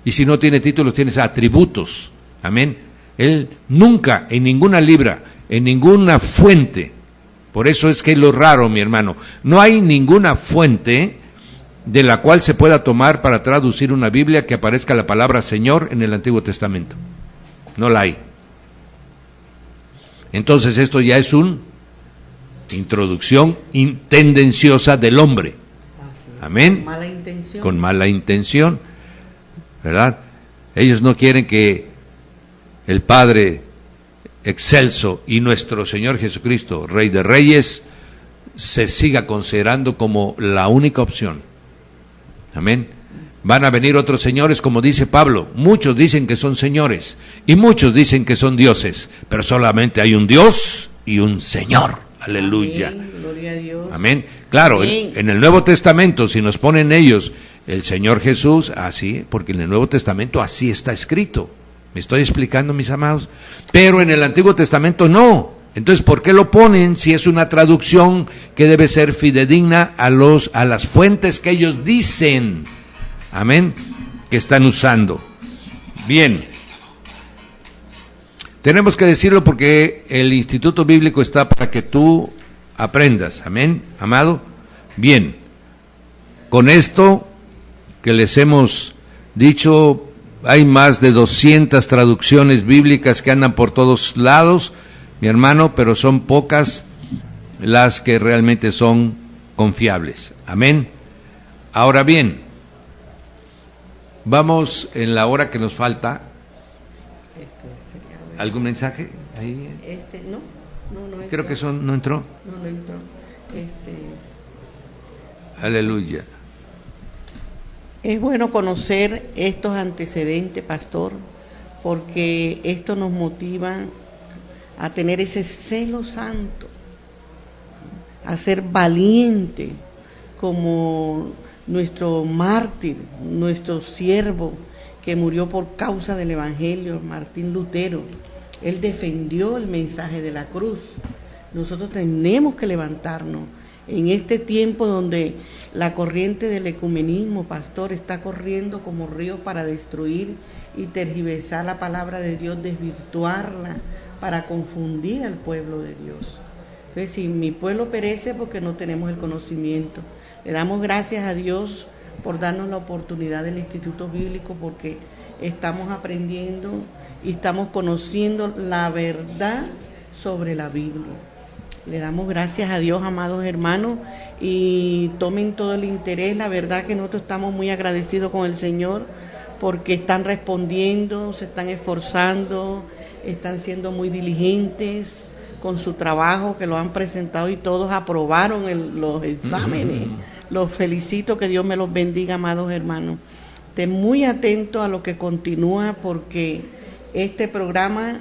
y si no tiene títulos, tiene atributos. Amén. Él nunca, en ninguna libra, en ninguna fuente, por eso es que es lo raro, mi hermano, no hay ninguna fuente de la cual se pueda tomar para traducir una Biblia que aparezca la palabra Señor en el Antiguo Testamento. No la hay. Entonces esto ya es una introducción tendenciosa del hombre. Amén. Con mala intención. Con mala intención, ¿verdad? Ellos no quieren que el Padre excelso y nuestro Señor Jesucristo, Rey de Reyes, se siga considerando como la única opción. Amén. Van a venir otros señores, como dice Pablo. Muchos dicen que son señores y muchos dicen que son dioses, pero solamente hay un Dios y un Señor. Aleluya. Amén. Gloria a Dios. Amén. Claro, en el Nuevo Testamento, si nos ponen ellos el Señor Jesús, así, porque en el Nuevo Testamento así está escrito. ¿Me estoy explicando, mis amados? Pero en el Antiguo Testamento no. Entonces, ¿por qué lo ponen si es una traducción que debe ser fidedigna a las fuentes que ellos dicen? Amén. Que están usando. Bien. Tenemos que decirlo porque el Instituto Bíblico está para que tú aprendas. Amén, amado. Bien. Con esto que les hemos dicho, hay más de 200 traducciones bíblicas que andan por todos lados, mi hermano, pero son pocas las que realmente son confiables. Amén. Ahora bien, vamos en la hora que nos falta. ¿Algún mensaje? Ahí. No creo que no entró. No entró. Aleluya. Es bueno conocer estos antecedentes, pastor, porque esto nos motiva a tener ese celo santo, a ser valiente como nuestro mártir, nuestro siervo que murió por causa del Evangelio, Martín Lutero. Él defendió el mensaje de la cruz. Nosotros tenemos que levantarnos en este tiempo donde la corriente del ecumenismo, pastor, está corriendo como río para destruir y tergiversar la palabra de Dios, desvirtuarla para confundir al pueblo de Dios. Entonces, si mi pueblo perece porque no tenemos el conocimiento, le damos gracias a Dios por darnos la oportunidad del Instituto Bíblico, porque estamos aprendiendo y estamos conociendo la verdad sobre la Biblia. Le damos gracias a Dios, amados hermanos, y tomen todo el interés. La verdad que nosotros estamos muy agradecidos con el Señor porque están respondiendo, se están esforzando, están siendo muy diligentes con su trabajo que lo han presentado y todos aprobaron los exámenes. Los felicito, que Dios me los bendiga, amados hermanos. Estén muy atentos a lo que continúa, porque este programa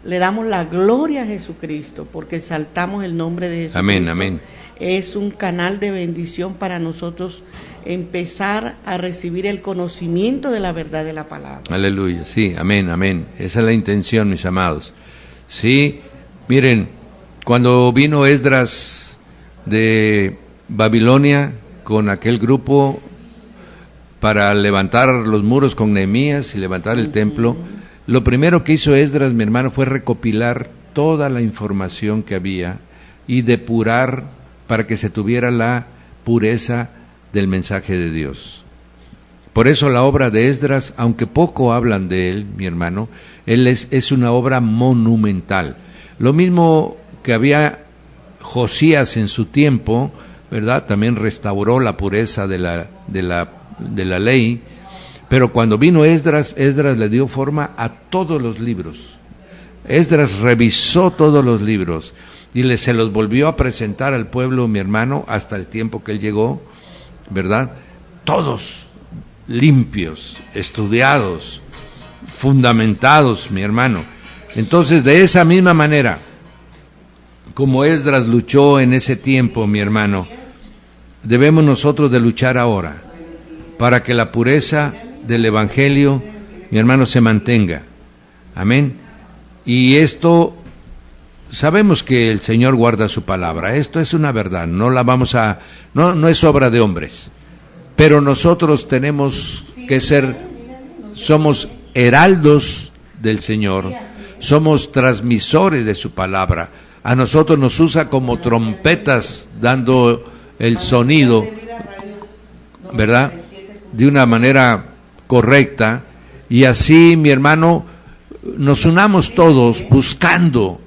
le damos la gloria a Jesucristo, porque exaltamos el nombre de Jesucristo. Amén, amén. Es un canal de bendición para nosotros empezar a recibir el conocimiento de la verdad de la palabra. Aleluya, sí, amén, amén. Esa es la intención, mis amados. Sí, miren, cuando vino Esdras de Babilonia con aquel grupo para levantar los muros con Nehemías y levantar el templo, lo primero que hizo Esdras, mi hermano, fue recopilar toda la información que había y depurar para que se tuviera la pureza del mensaje de Dios. Por eso la obra de Esdras, aunque poco hablan de él, mi hermano, él es una obra monumental. Lo mismo que había Josías en su tiempo, ¿verdad? También restauró la pureza de la ley. Pero cuando vino Esdras le dio forma a todos los libros. Esdras revisó todos los libros y se los volvió a presentar al pueblo, mi hermano, hasta el tiempo que él llegó, ¿verdad? Todos limpios, estudiados, fundamentados, mi hermano. Entonces, de esa misma manera, como Esdras luchó en ese tiempo, mi hermano, debemos nosotros de luchar ahora para que la pureza del Evangelio, mi hermano, se mantenga. Amén. Y esto, sabemos que el Señor guarda su palabra. Esto es una verdad. No es obra de hombres. Pero nosotros tenemos que somos heraldos del Señor. Somos transmisores de su palabra. A nosotros nos usa como trompetas, dando el sonido, ¿verdad?, de una manera correcta, y así, mi hermano, nos unamos todos buscando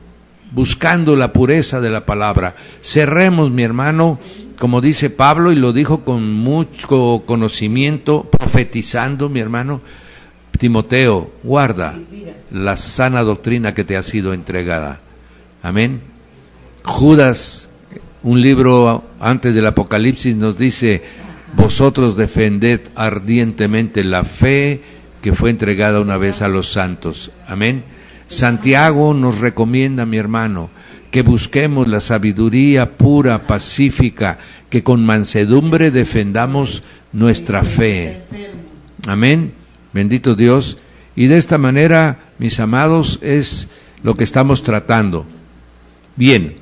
la pureza de la palabra. Cerremos, mi hermano, como dice Pablo, y lo dijo con mucho conocimiento, profetizando, mi hermano: Timoteo, guarda la sana doctrina que te ha sido entregada. Amén. Judas, un libro antes del Apocalipsis, nos dice: vosotros defended ardientemente la fe que fue entregada una vez a los santos. Amén. Santiago nos recomienda, mi hermano, que busquemos la sabiduría pura, pacífica, que con mansedumbre defendamos nuestra fe. Amén. Bendito Dios. Y de esta manera, mis amados, es lo que estamos tratando. Bien,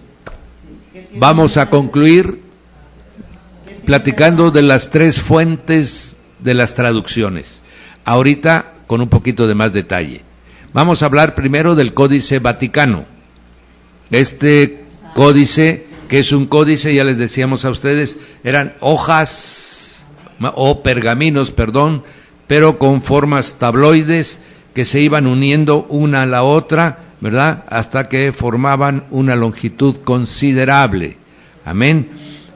vamos a concluir platicando de las tres fuentes de las traducciones. Ahorita con un poquito de más detalle. Vamos a hablar primero del Códice Vaticano. Este códice, que es un códice, ya les decíamos a ustedes, eran hojas o pergaminos, pero con formas tabloides que se iban uniendo una a la otra, ¿verdad?, hasta que formaban una longitud considerable. Amén.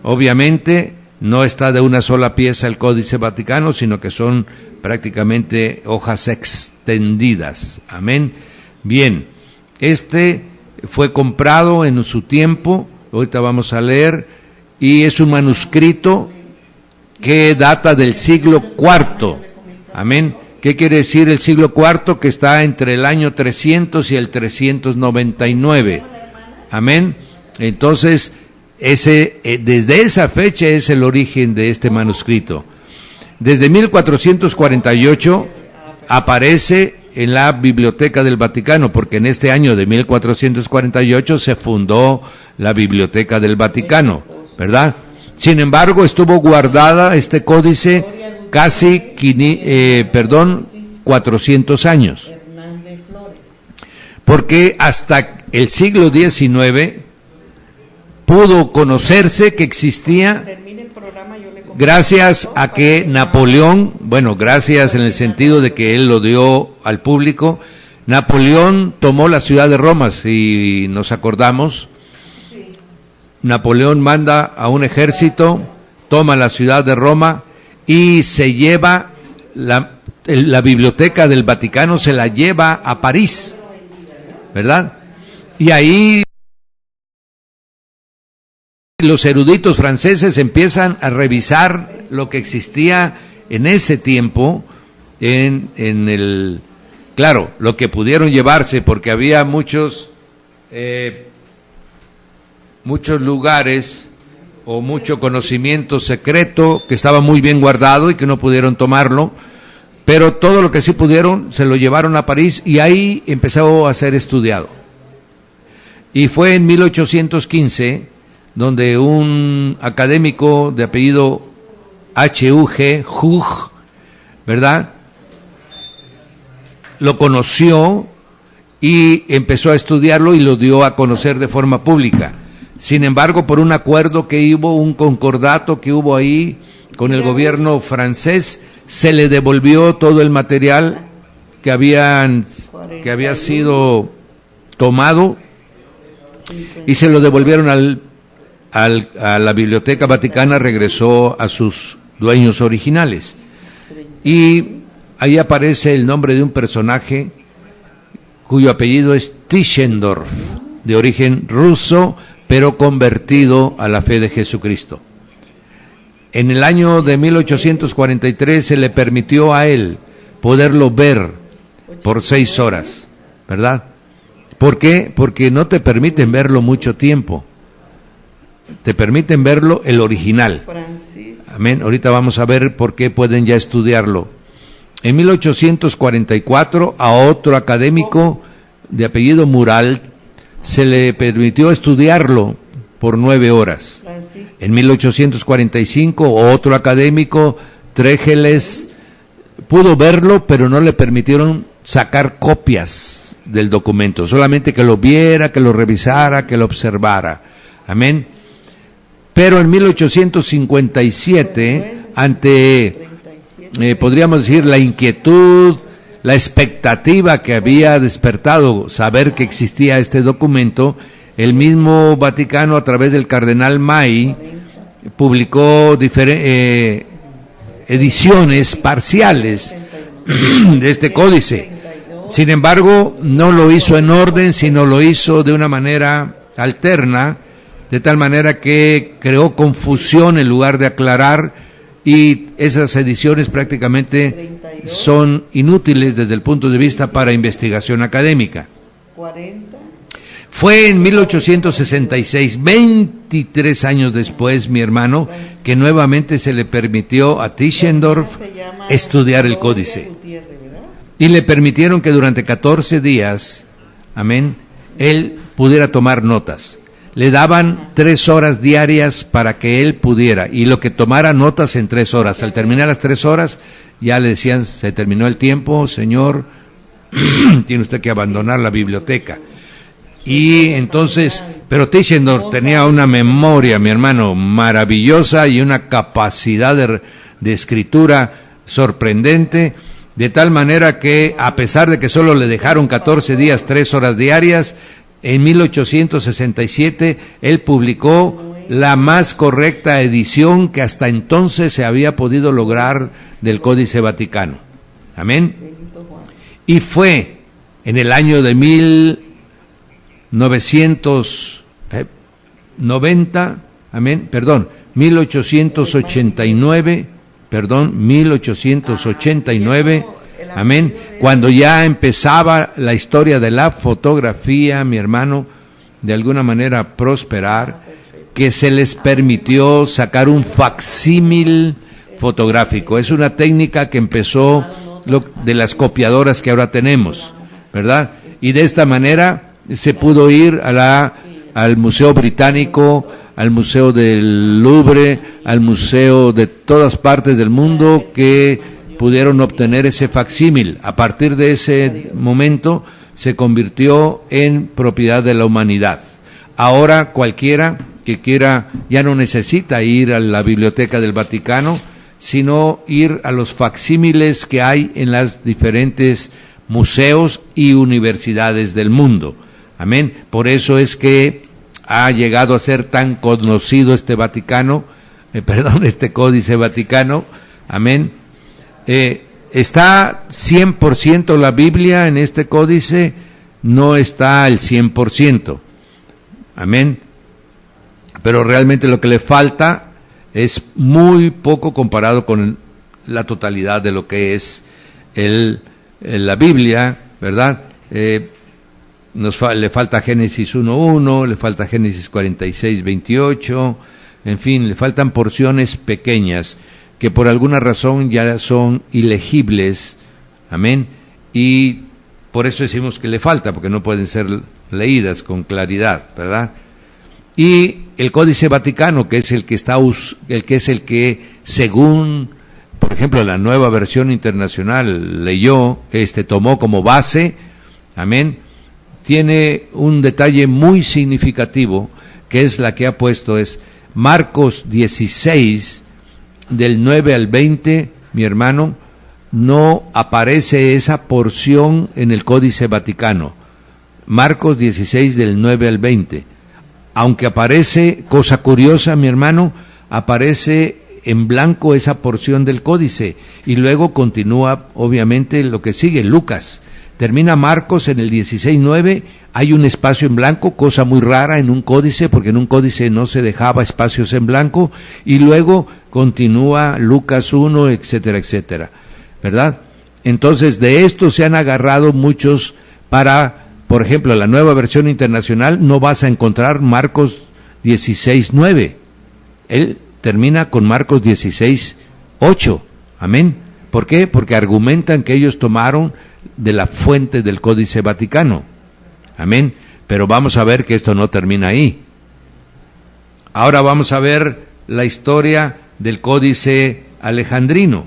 Obviamente no está de una sola pieza el Códice Vaticano, sino que son prácticamente hojas extendidas. Amén. Bien, este fue comprado en su tiempo, ahorita vamos a leer, y es un manuscrito que data del siglo IV. Amén. ¿Qué quiere decir el siglo IV? Que está entre el año 300 y el 399. Amén. Entonces, desde esa fecha es el origen de este manuscrito. Desde 1448 aparece en la Biblioteca del Vaticano, porque en este año de 1448 se fundó la Biblioteca del Vaticano, ¿verdad? Sin embargo, estuvo guardada este códice casi 400 años, porque hasta el siglo XIX pudo conocerse que existía, gracias a que Napoleón, bueno, gracias en el sentido de que él lo dio al público, Napoleón tomó la ciudad de Roma, si nos acordamos. Napoleón manda a un ejército, toma la ciudad de Roma y se lleva la Biblioteca del Vaticano, se la lleva a París, ¿verdad? Y ahí los eruditos franceses empiezan a revisar lo que existía en ese tiempo, claro, lo que pudieron llevarse, porque había muchos lugares o mucho conocimiento secreto que estaba muy bien guardado y que no pudieron tomarlo, pero todo lo que sí pudieron se lo llevaron a París y ahí empezó a ser estudiado. Y fue en 1815 donde un académico de apellido Hug, ¿verdad?, lo conoció y empezó a estudiarlo y lo dio a conocer de forma pública. Sin embargo, por un acuerdo que hubo, un concordato que hubo ahí con el gobierno francés, se le devolvió todo el material que había sido tomado y se lo devolvieron a la Biblioteca Vaticana, regresó a sus dueños originales. Y ahí aparece el nombre de un personaje cuyo apellido es Tischendorf, de origen ruso, pero convertido a la fe de Jesucristo. En el año de 1843 se le permitió a él poderlo ver por 6 horas, ¿verdad? ¿Por qué? Porque no te permiten verlo mucho tiempo, te permiten verlo el original. Amén. Ahorita vamos a ver por qué pueden ya estudiarlo. En 1844 a otro académico de apellido Mural se le permitió estudiarlo por 9 horas. En 1845 otro académico, Trégeles, pudo verlo, pero no le permitieron sacar copias del documento, solamente que lo viera, que lo revisara, que lo observara. Amén. Pero en 1857, ante, podríamos decir, la inquietud, la expectativa que había despertado saber que existía este documento, el mismo Vaticano, a través del cardenal May, publicó ediciones parciales de este códice. Sin embargo, no lo hizo en orden, sino lo hizo de una manera alterna, de tal manera que creó confusión en lugar de aclarar, y esas ediciones prácticamente son inútiles desde el punto de vista para investigación académica. Fue en 1866, 23 años después, mi hermano, que nuevamente se le permitió a Tischendorf estudiar el códice. Y le permitieron que durante 14 días, amén, él pudiera tomar notas. Le daban 3 horas diarias para que él pudiera, y lo que tomara notas en 3 horas. Al terminar las 3 horas, ya le decían, se terminó el tiempo, señor, tiene usted que abandonar la biblioteca. Y entonces, pero Tischendorf tenía una memoria, mi hermano, maravillosa, y una capacidad de escritura sorprendente, de tal manera que, a pesar de que solo le dejaron 14 días, 3 horas diarias, en 1867 él publicó la más correcta edición que hasta entonces se había podido lograr del Códice Vaticano. Amén. Y fue en el año de 1889, amén, cuando ya empezaba la historia de la fotografía, mi hermano, de alguna manera a prosperar, que se les permitió sacar un facsímil fotográfico. Es una técnica que empezó de las copiadoras que ahora tenemos, ¿verdad? Y de esta manera se pudo ir al Museo Británico, al Museo del Louvre, al museo de todas partes del mundo que pudieron obtener ese facsímil. A partir de ese momento se convirtió en propiedad de la humanidad. Ahora cualquiera que quiera ya no necesita ir a la Biblioteca del Vaticano, sino ir a los facsímiles que hay en las diferentes museos y universidades del mundo. Amén. Por eso es que ha llegado a ser tan conocido este este Códice Vaticano. Amén. Está 100% la Biblia en este códice, no está al 100%. Amén. Pero realmente lo que le falta es muy poco comparado con la totalidad de lo que es la Biblia, ¿verdad? Le falta Génesis 1:1, le falta Génesis 46:28, en fin, le faltan porciones pequeñas que por alguna razón ya son ilegibles, amén, y por eso decimos que le falta, porque no pueden ser leídas con claridad, ¿verdad? Y el Códice Vaticano, que es el que según, por ejemplo, la Nueva Versión Internacional tomó como base, amén, tiene un detalle muy significativo, que es la que ha puesto, es Marcos 16, del 9 al 20, mi hermano, no aparece esa porción en el Códice Vaticano. Marcos 16, del 9 al 20. Aunque aparece, cosa curiosa, mi hermano, aparece en blanco esa porción del códice, y luego continúa, obviamente, lo que sigue, Lucas. Termina Marcos en el 16:9, hay un espacio en blanco, cosa muy rara en un códice, porque en un códice no se dejaba espacios en blanco, y luego continúa Lucas 1, etcétera, etcétera, ¿verdad? Entonces, de esto se han agarrado muchos para, por ejemplo, la Nueva Versión Internacional, no vas a encontrar Marcos 16:9, él termina con Marcos 16:8, amén. ¿Por qué? Porque argumentan que ellos tomaron de la fuente del Códice Vaticano, amén. Pero vamos a ver que esto no termina ahí. Ahora vamos a ver la historia del Códice Alejandrino,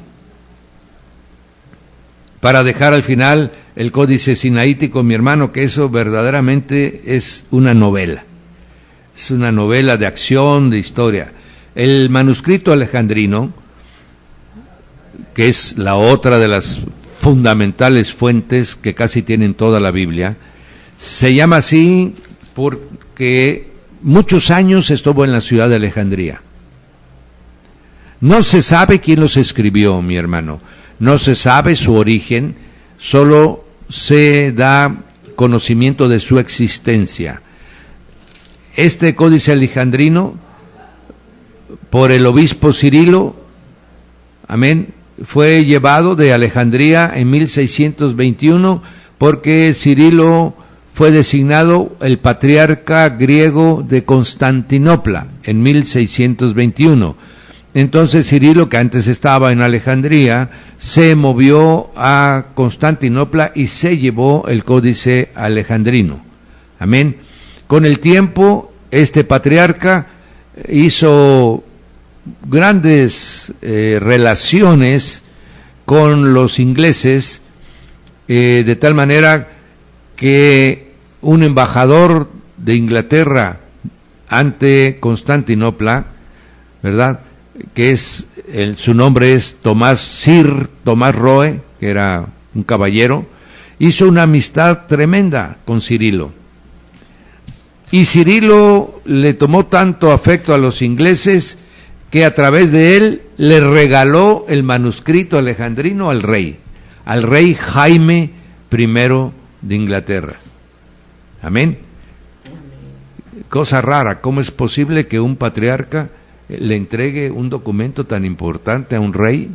para dejar al final el Códice Sinaítico, mi hermano, que eso verdaderamente es una novela. Es una novela de acción, de historia. El manuscrito alejandrino, que es la otra de las fundamentales fuentes que casi tienen toda la Biblia, se llama así porque muchos años estuvo en la ciudad de Alejandría. No se sabe quién los escribió, mi hermano, no se sabe su origen, solo se da conocimiento de su existencia. Este Códice Alejandrino, por el obispo Cirilo, amén, fue llevado de Alejandría en 1621, porque Cirilo fue designado el patriarca griego de Constantinopla en 1621. Entonces Cirilo, que antes estaba en Alejandría, se movió a Constantinopla y se llevó el Códice Alejandrino. Amén. Con el tiempo, este patriarca hizo grandes relaciones con los ingleses, de tal manera que un embajador de Inglaterra ante Constantinopla, ¿verdad?, que es su nombre es Sir Tomás Roe, que era un caballero, hizo una amistad tremenda con Cirilo. Y Cirilo le tomó tanto afecto a los ingleses que a través de él le regaló el manuscrito alejandrino al rey Jaime I de Inglaterra. Amén. Cosa rara, ¿cómo es posible que un patriarca le entregue un documento tan importante a un rey?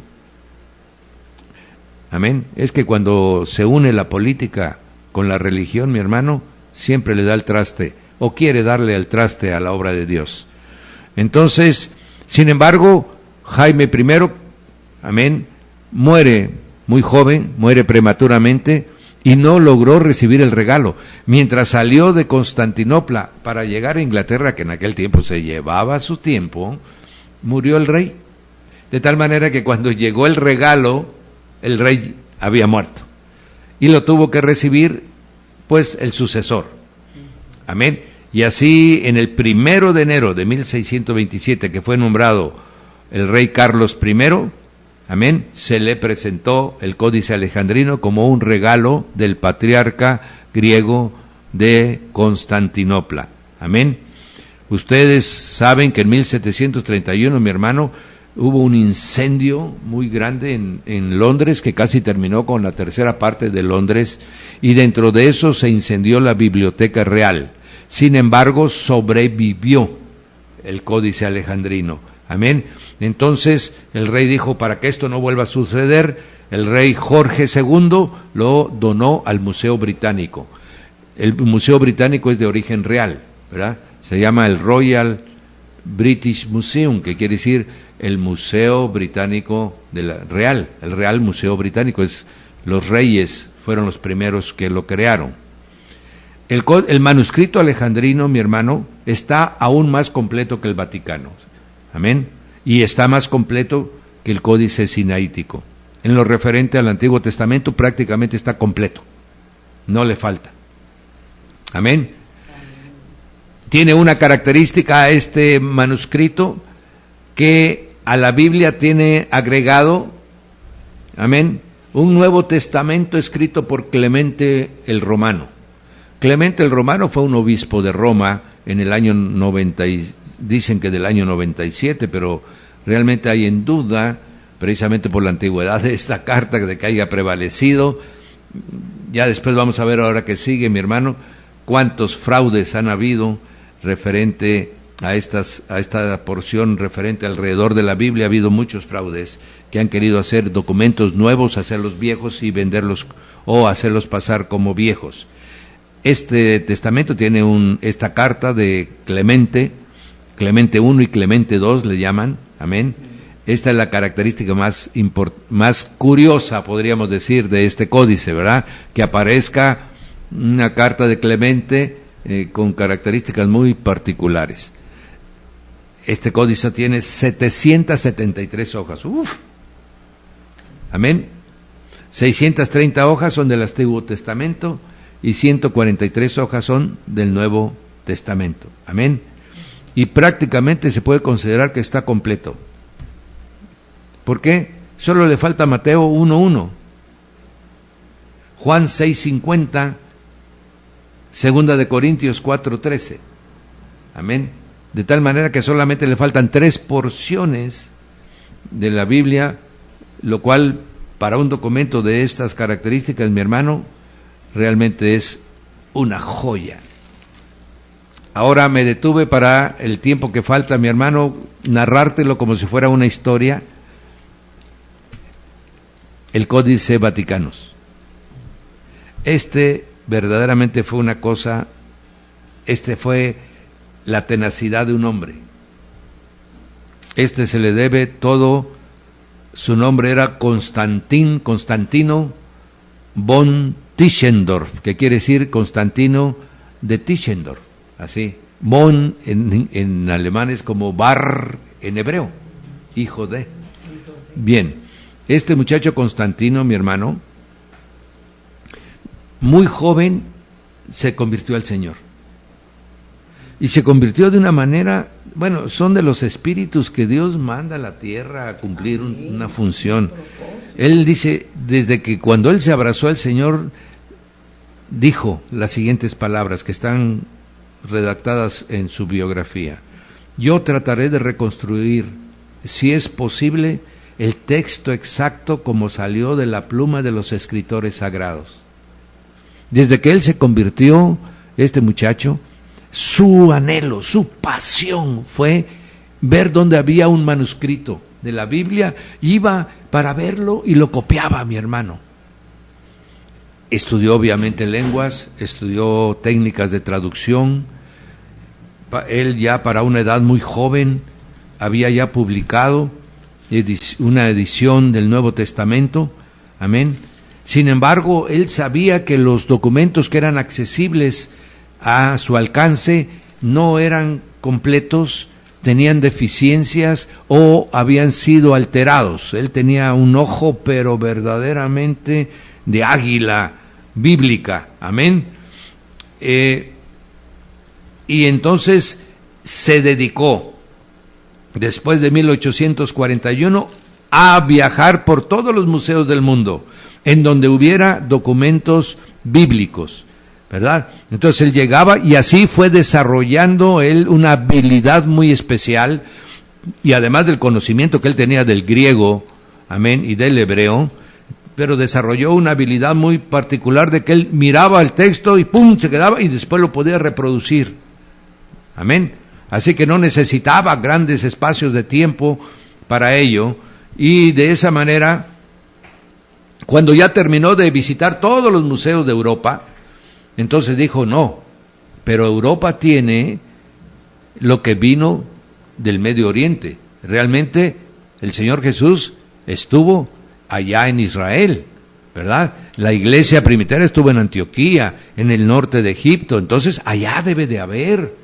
Amén. Es que cuando se une la política con la religión, mi hermano, siempre le da el traste, o quiere darle el traste a la obra de Dios. Entonces, sin embargo, Jaime I, amén, muere muy joven, muere prematuramente, y no logró recibir el regalo. Mientras salió de Constantinopla para llegar a Inglaterra, que en aquel tiempo se llevaba su tiempo, murió el rey. De tal manera que cuando llegó el regalo, el rey había muerto. Y lo tuvo que recibir, pues, el sucesor. Amén. Y así, en el 1 de enero de 1627, que fue nombrado el rey Carlos I, amén, se le presentó el Códice Alejandrino como un regalo del patriarca griego de Constantinopla. Amén. Ustedes saben que en 1731, mi hermano, hubo un incendio muy grande en Londres que casi terminó con la tercera parte de Londres, y dentro de eso se incendió la Biblioteca Real. Sin embargo, sobrevivió el Códice Alejandrino. Amén. Entonces el rey dijo, para que esto no vuelva a suceder, el rey Jorge II lo donó al Museo Británico. El Museo Británico es de origen real, ¿verdad? Se llama el Royal British Museum, que quiere decir el Museo Británico Real. El Real Museo Británico los reyes fueron los primeros que lo crearon. El manuscrito alejandrino, mi hermano, está aún más completo que el Vaticano. Amén. Y está más completo que el Códice Sinaítico. En lo referente al Antiguo Testamento prácticamente está completo. No le falta. Amén. Tiene una característica a este manuscrito, que a la Biblia tiene agregado, amén, un Nuevo Testamento escrito por Clemente el Romano. Clemente el Romano fue un obispo de Roma en el año 90, dicen que del año 97, pero realmente hay en duda, precisamente por la antigüedad de esta carta, de que haya prevalecido. Ya después vamos a ver, ahora que sigue, mi hermano, cuántos fraudes han habido referente a esta porción referente alrededor de la Biblia. Ha habido muchos fraudes que han querido hacer documentos nuevos, hacerlos viejos y venderlos o hacerlos pasar como viejos. Este testamento tiene esta carta de Clemente I y Clemente II le llaman, amén. Esta es la característica más curiosa, podríamos decir, de este códice, ¿verdad? Que aparezca una carta de Clemente con características muy particulares. Este códice tiene 773 hojas. ¡Uf! Amén. 630 hojas son del Antiguo Testamento y 143 hojas son del Nuevo Testamento. Amén. Y prácticamente se puede considerar que está completo. ¿Por qué? Solo le falta Mateo 1:1, Juan 6:50, Segunda de Corintios 4:13. Amén. De tal manera que solamente le faltan 3 porciones de la Biblia, lo cual para un documento de estas características, mi hermano, realmente es una joya. Ahora me detuve para el tiempo que falta, mi hermano, narrártelo como si fuera una historia. El Códice Vaticanus. Verdaderamente fue una cosa, fue la tenacidad de un hombre. Se le debe todo, su nombre era Constantino von Tischendorf, que quiere decir Constantino de Tischendorf, así. Von en alemán es como Bar en hebreo, hijo de. Bien, este muchacho Constantino, mi hermano, muy joven se convirtió al Señor. Y se convirtió de una manera bueno, son de los espíritus que Dios manda a la tierra a cumplir una función. Él dice, desde que cuando él se abrazó al Señor, dijo las siguientes palabras que están redactadas en su biografía: yo trataré de reconstruir, si es posible, el texto exacto como salió de la pluma de los escritores sagrados. Desde que él se convirtió, este muchacho, su anhelo, su pasión fue ver dónde había un manuscrito de la Biblia, iba para verlo y lo copiaba, mi hermano. Estudió obviamente lenguas, estudió técnicas de traducción. Él ya para una edad muy joven había ya publicado una edición del Nuevo Testamento, amén. Sin embargo, él sabía que los documentos que eran accesibles a su alcance no eran completos, tenían deficiencias o habían sido alterados. Él tenía un ojo, pero verdaderamente de águila bíblica, amén. Y entonces se dedicó, después de 1841, a viajar por todos los museos del mundo, en donde hubiera documentos bíblicos, ¿verdad? Entonces él llegaba y así fue desarrollando él una habilidad muy especial, y además del conocimiento que él tenía del griego, amén, y del hebreo, pero desarrolló una habilidad muy particular de que él miraba el texto y ¡pum!, se quedaba y después lo podía reproducir, amén. Así que no necesitaba grandes espacios de tiempo para ello, y de esa manera, cuando ya terminó de visitar todos los museos de Europa, entonces dijo, no, pero Europa tiene lo que vino del Medio Oriente. Realmente el Señor Jesús estuvo allá en Israel, ¿verdad? La iglesia primitiva estuvo en Antioquía, en el norte de Egipto, entonces allá debe de haber,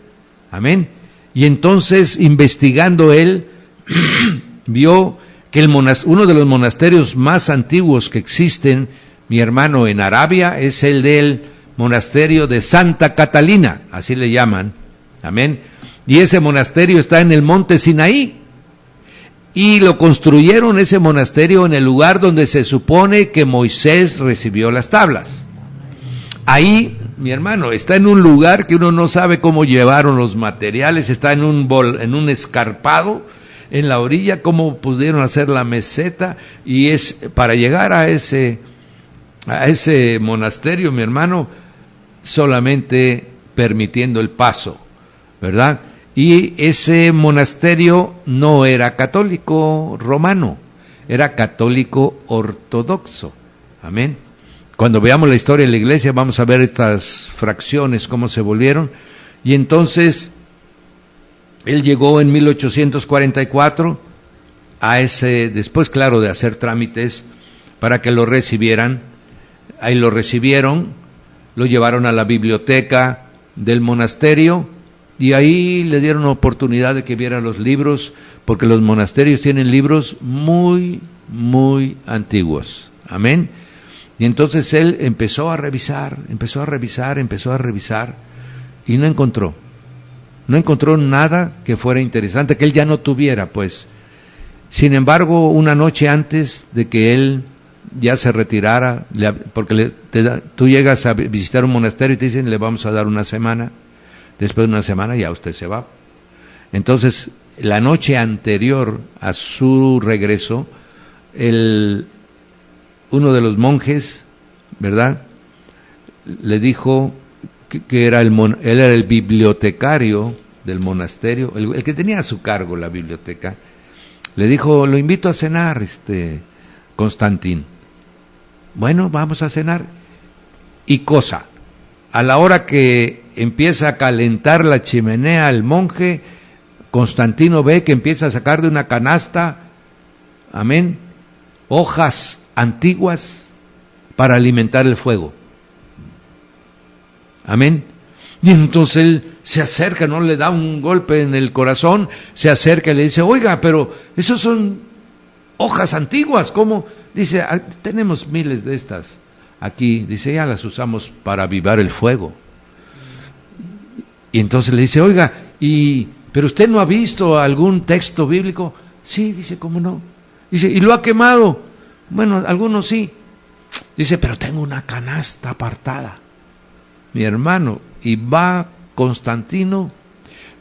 amén. Y entonces, investigando él, vio que uno de los monasterios más antiguos que existen, mi hermano, en Arabia, es el del monasterio de Santa Catalina, así le llaman, amén. Y ese monasterio está en el monte Sinaí, y lo construyeron ese monasterio en el lugar donde se supone que Moisés recibió las tablas. Ahí, mi hermano, está en un lugar que uno no sabe cómo llevaron los materiales, está en un escarpado, en la orilla, cómo pudieron hacer la meseta, y es para llegar a ese monasterio, mi hermano, solamente permitiendo el paso, ¿verdad? Y ese monasterio no era católico romano, era católico ortodoxo, amén. Cuando veamos la historia de la iglesia vamos a ver estas fracciones, cómo se volvieron. Y entonces él llegó en 1844 a después claro de hacer trámites para que lo recibieran. Ahí lo recibieron, lo llevaron a la biblioteca del monasterio y ahí le dieron oportunidad de que viera los libros, porque los monasterios tienen libros muy, muy antiguos, amén. Y entonces él empezó a revisar, y no encontró nada que fuera interesante, que él ya no tuviera, pues. Sin embargo, una noche antes de que él ya se retirara, porque tú llegas a visitar un monasterio y te dicen, le vamos a dar una semana, después de una semana ya usted se va. Entonces, la noche anterior a su regreso, uno de los monjes, ¿verdad?, le dijo que él era el bibliotecario del monasterio, el que tenía a su cargo la biblioteca. Le dijo, lo invito a cenar, Constantín. Bueno, vamos a cenar. Y a la hora que empieza a calentar la chimenea el monje, Constantino ve que empieza a sacar de una canasta, amén, hojas antiguas para alimentar el fuego, amén. Y entonces él se acerca, no le da un golpe en el corazón, se acerca y le dice, oiga, pero esos son hojas antiguas, ¿cómo? Dice, tenemos miles de estas aquí, dice, ya las usamos para avivar el fuego. Y entonces le dice, oiga, ¿y ¿pero usted no ha visto algún texto bíblico? Sí, dice, ¿cómo no? Dice, ¿y lo ha quemado? Bueno, algunos sí. Dice, pero tengo una canasta apartada. Mi hermano, y va Constantino,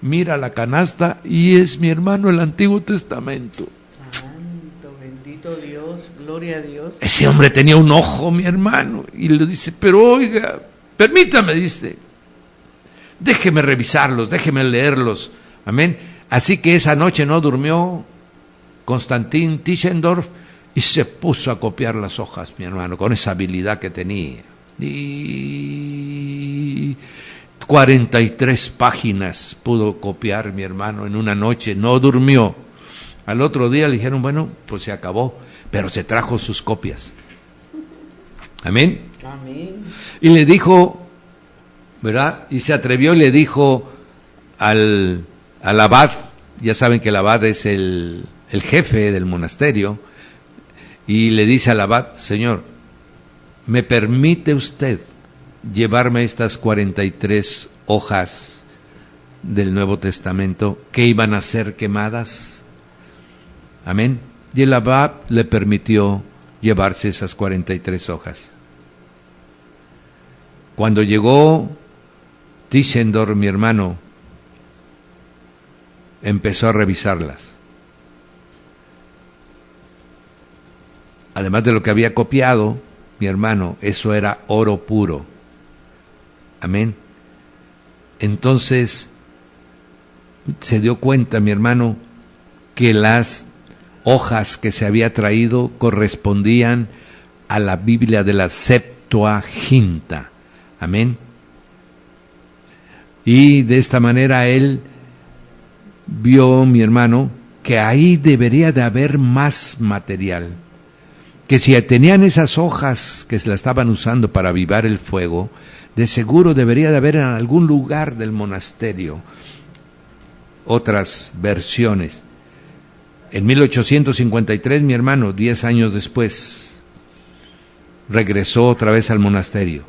mira la canasta y es, mi hermano, el Antiguo Testamento. Santo, bendito Dios, gloria a Dios. Ese hombre tenía un ojo, mi hermano, y le dice, pero oiga, permítame, dice, déjeme revisarlos, déjeme leerlos. Amén. Así que esa noche no durmió Constantin Tischendorf y se puso a copiar las hojas, mi hermano, con esa habilidad que tenía. Y 43 páginas pudo copiar, mi hermano, en una noche, no durmió. Al otro día le dijeron, bueno, pues se acabó, pero se trajo sus copias. Amén. Amén. Y le dijo, ¿verdad? Y se atrevió y le dijo al abad, ya saben que el abad es el jefe del monasterio, y le dice al abad, señor, ¿me permite usted llevarme estas 43 hojas del Nuevo Testamento que iban a ser quemadas? Amén. Y el abad le permitió llevarse esas 43 hojas. Cuando llegó Tischendorf, mi hermano, empezó a revisarlas. Además de lo que había copiado, mi hermano, eso era oro puro. Amén. Entonces, se dio cuenta, mi hermano, que las hojas que se había traído correspondían a la Biblia de la Septuaginta. Amén. Y de esta manera él vio, mi hermano, que ahí debería de haber más material. Que si tenían esas hojas que se la estaban usando para avivar el fuego, de seguro debería de haber en algún lugar del monasterio otras versiones. En 1853, mi hermano, 10 años después, regresó otra vez al monasterio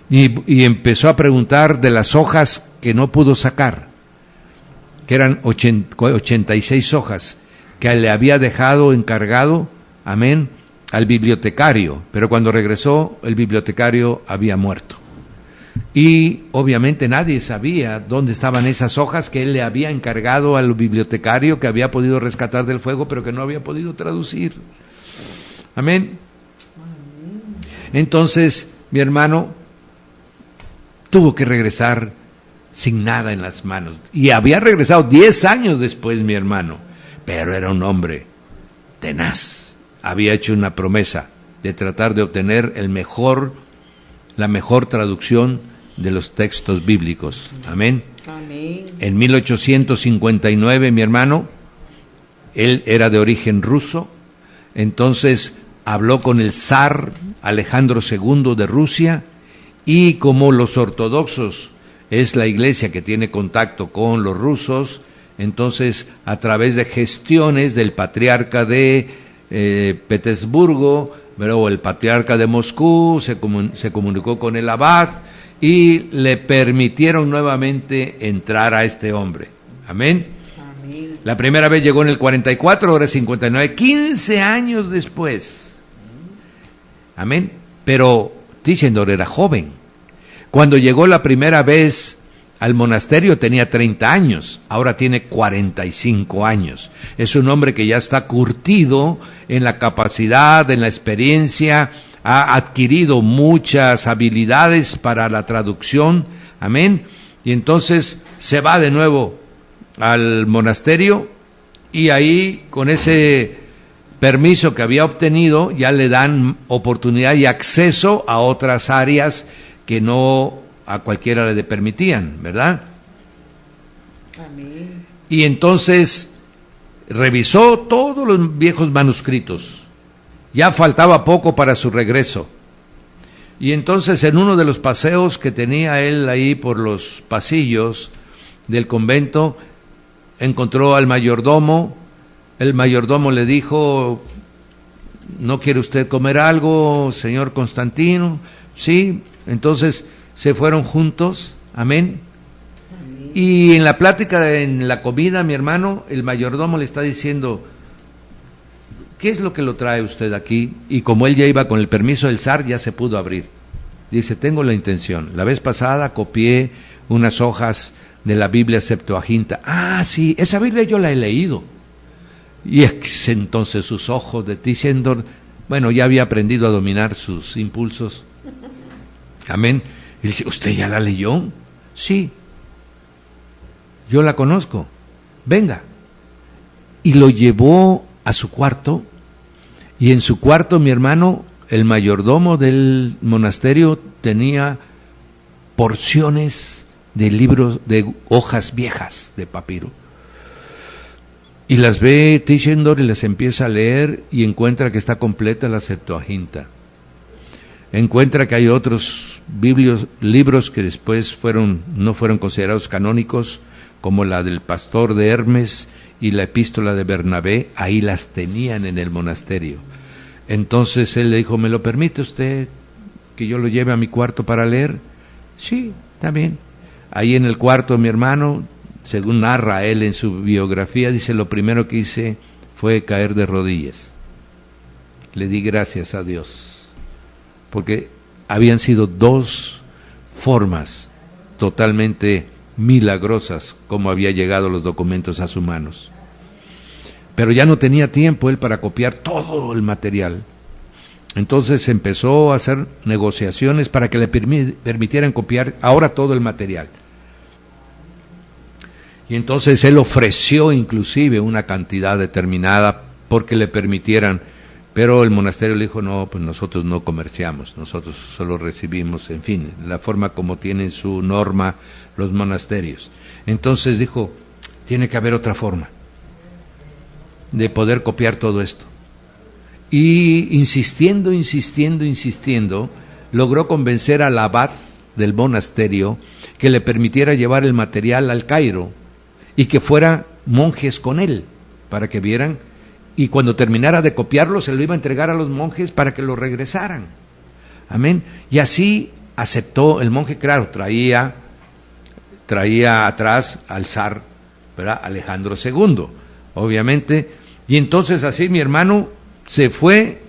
y empezó a preguntar de las hojas que no pudo sacar, que eran 86 hojas que le había dejado encargado, amén, al bibliotecario, pero cuando regresó el bibliotecario había muerto. Y obviamente nadie sabía dónde estaban esas hojas que él le había encargado al bibliotecario, que había podido rescatar del fuego, pero que no había podido traducir. Amén. Entonces, mi hermano tuvo que regresar sin nada en las manos. Y había regresado 10 años después, mi hermano, pero era un hombre tenaz. Había hecho una promesa de tratar de obtener la mejor traducción de los textos bíblicos. Amén. Amén. En 1859, mi hermano, él era de origen ruso, entonces habló con el zar Alejandro II de Rusia, y como los ortodoxos es la iglesia que tiene contacto con los rusos, entonces a través de gestiones del patriarca de Petersburgo, o el patriarca de Moscú, se comunicó con el abad y le permitieron nuevamente entrar a este hombre. Amén. Amén. La primera vez llegó en el 44, ahora es 59, 15 años después. Amén. Pero Tischendorf era joven. Cuando llegó la primera vez al monasterio tenía 30 años, ahora tiene 45 años. Es un hombre que ya está curtido en la capacidad, en la experiencia, ha adquirido muchas habilidades para la traducción, amén. Y entonces se va de nuevo al monasterio y ahí con ese permiso que había obtenido ya le dan oportunidad y acceso a otras áreas que no a cualquiera le permitían, ¿verdad? Amén. Y entonces revisó todos los viejos manuscritos. Ya faltaba poco para su regreso. Y entonces en uno de los paseos que tenía él ahí por los pasillos del convento, encontró al mayordomo. El mayordomo le dijo, ¿no quiere usted comer algo, señor Constantino? Sí, entonces se fueron juntos, amén. Y en la plática, en la comida, mi hermano, el mayordomo le está diciendo, ¿qué es lo que lo trae usted aquí? Y como él ya iba con el permiso del zar, ya se pudo abrir. Dice, tengo la intención. La vez pasada copié unas hojas de la Biblia Septuaginta. Ah, sí, esa Biblia yo la he leído. Y es entonces sus ojos de Tischendorf, bueno, ya había aprendido a dominar sus impulsos. Amén. Y dice, ¿usted ya la leyó? Sí. Yo la conozco. Venga. Y lo llevó a su cuarto, y en su cuarto, mi hermano, el mayordomo del monasterio tenía porciones de libros, de hojas viejas de papiro. Y las ve Tischendorf y las empieza a leer y encuentra que está completa la Septuaginta. Encuentra que hay otros libros que después no fueron considerados canónicos, como la del pastor de Hermes y la epístola de Bernabé, ahí las tenían en el monasterio. Entonces él le dijo, ¿me lo permite usted que yo lo lleve a mi cuarto para leer? Sí, también. Ahí en el cuarto, mi hermano, según narra él en su biografía, dice, lo primero que hice fue caer de rodillas. Le di gracias a Dios, porque habían sido 2 formas totalmente milagrosas como había llegado los documentos a sus manos. Pero ya no tenía tiempo él para copiar todo el material. Entonces empezó a hacer negociaciones para que le permitieran copiar ahora todo el material. Y entonces él ofreció inclusive una cantidad determinada porque le permitieran, pero el monasterio le dijo, no, pues nosotros no comerciamos, nosotros solo recibimos, en fin, la forma como tienen su norma los monasterios. Entonces dijo, tiene que haber otra forma de poder copiar todo esto. Y insistiendo, logró convencer al abad del monasterio que le permitiera llevar el material al Cairo y que fuera monjes con él, para que vieran, y cuando terminara de copiarlo se lo iba a entregar a los monjes para que lo regresaran. Amén. Y así aceptó el monje, claro, traía atrás al zar, ¿verdad? Alejandro II, obviamente, y entonces así mi hermano se fue,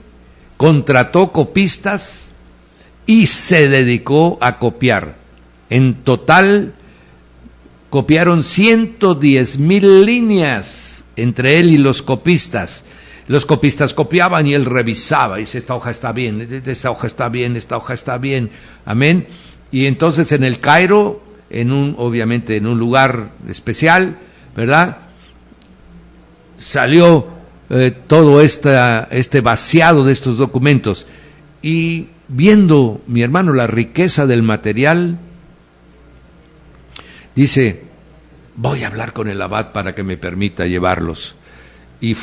contrató copistas y se dedicó a copiar. En total copiaron 110,000 líneas entre él y los copistas. Los copistas copiaban y él revisaba, y dice, esta hoja está bien, esta hoja está bien, esta hoja está bien, amén. Y entonces en el Cairo, obviamente en un lugar especial, ¿verdad? Salió todo este vaciado de estos documentos, y viendo mi hermano la riqueza del material, dice, voy a hablar con el abad para que me permita llevarlos. Y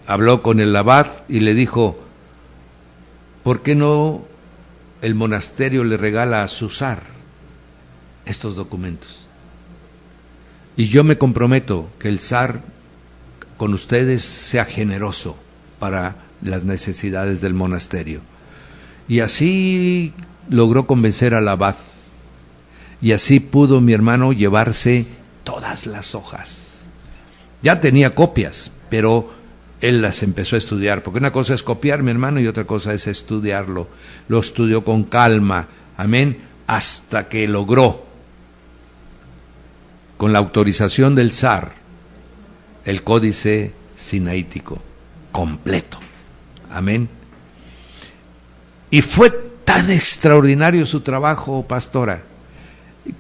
habló con el abad y le dijo, ¿por qué no el monasterio le regala a su zar estos documentos? Y yo me comprometo que el zar con ustedes sea generoso para las necesidades del monasterio. Y así logró convencer al abad, y así pudo mi hermano llevarse todas las hojas. Ya tenía copias, pero él las empezó a estudiar, porque una cosa es copiar, mi hermano, y otra cosa es estudiarlo. Lo estudió con calma, amén, hasta que logró, con la autorización del zar, el códice sinaítico completo, amén. Y fue tan extraordinario su trabajo, pastora,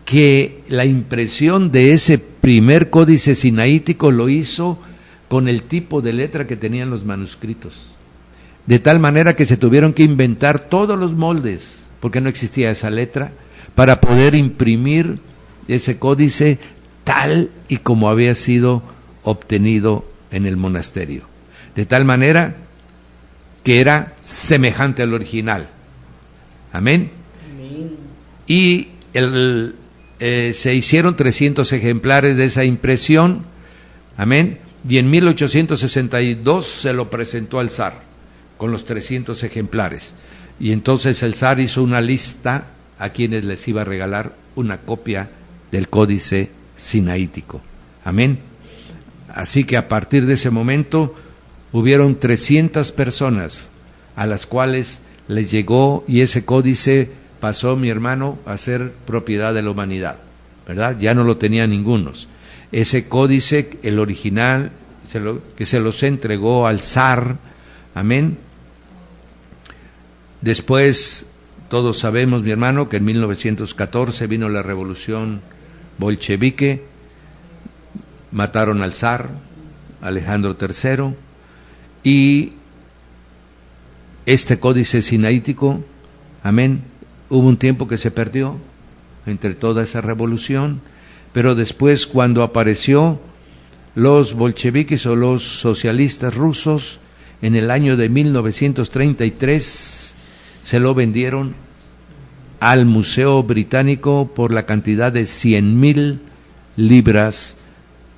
que la impresión de ese primer códice sinaítico lo hizo con el tipo de letra que tenían los manuscritos, de tal manera que se tuvieron que inventar todos los moldes, porque no existía esa letra, para poder imprimir ese códice tal y como había sido obtenido en el monasterio, de tal manera que era semejante al original. Amén. Amén. Y se hicieron 300 ejemplares de esa impresión, amén, y en 1862 se lo presentó al zar con los 300 ejemplares, y entonces el zar hizo una lista a quienes les iba a regalar una copia del códice sinaítico. Amén. Así que a partir de ese momento hubieron 300 personas a las cuales les llegó, y ese códice pasó, mi hermano, a ser propiedad de la humanidad, ¿verdad? Ya no lo tenía ningunos. Ese códice, el original, que se los entregó al zar, amén. Después, todos sabemos, mi hermano, que en 1914 vino la revolución bolchevique, mataron al zar, Alejandro III, y este códice sinaítico, amén, hubo un tiempo que se perdió entre toda esa revolución, pero después, cuando apareció los bolcheviques o los socialistas rusos, en el año de 1933 se lo vendieron al Museo Británico por la cantidad de 100,000 libras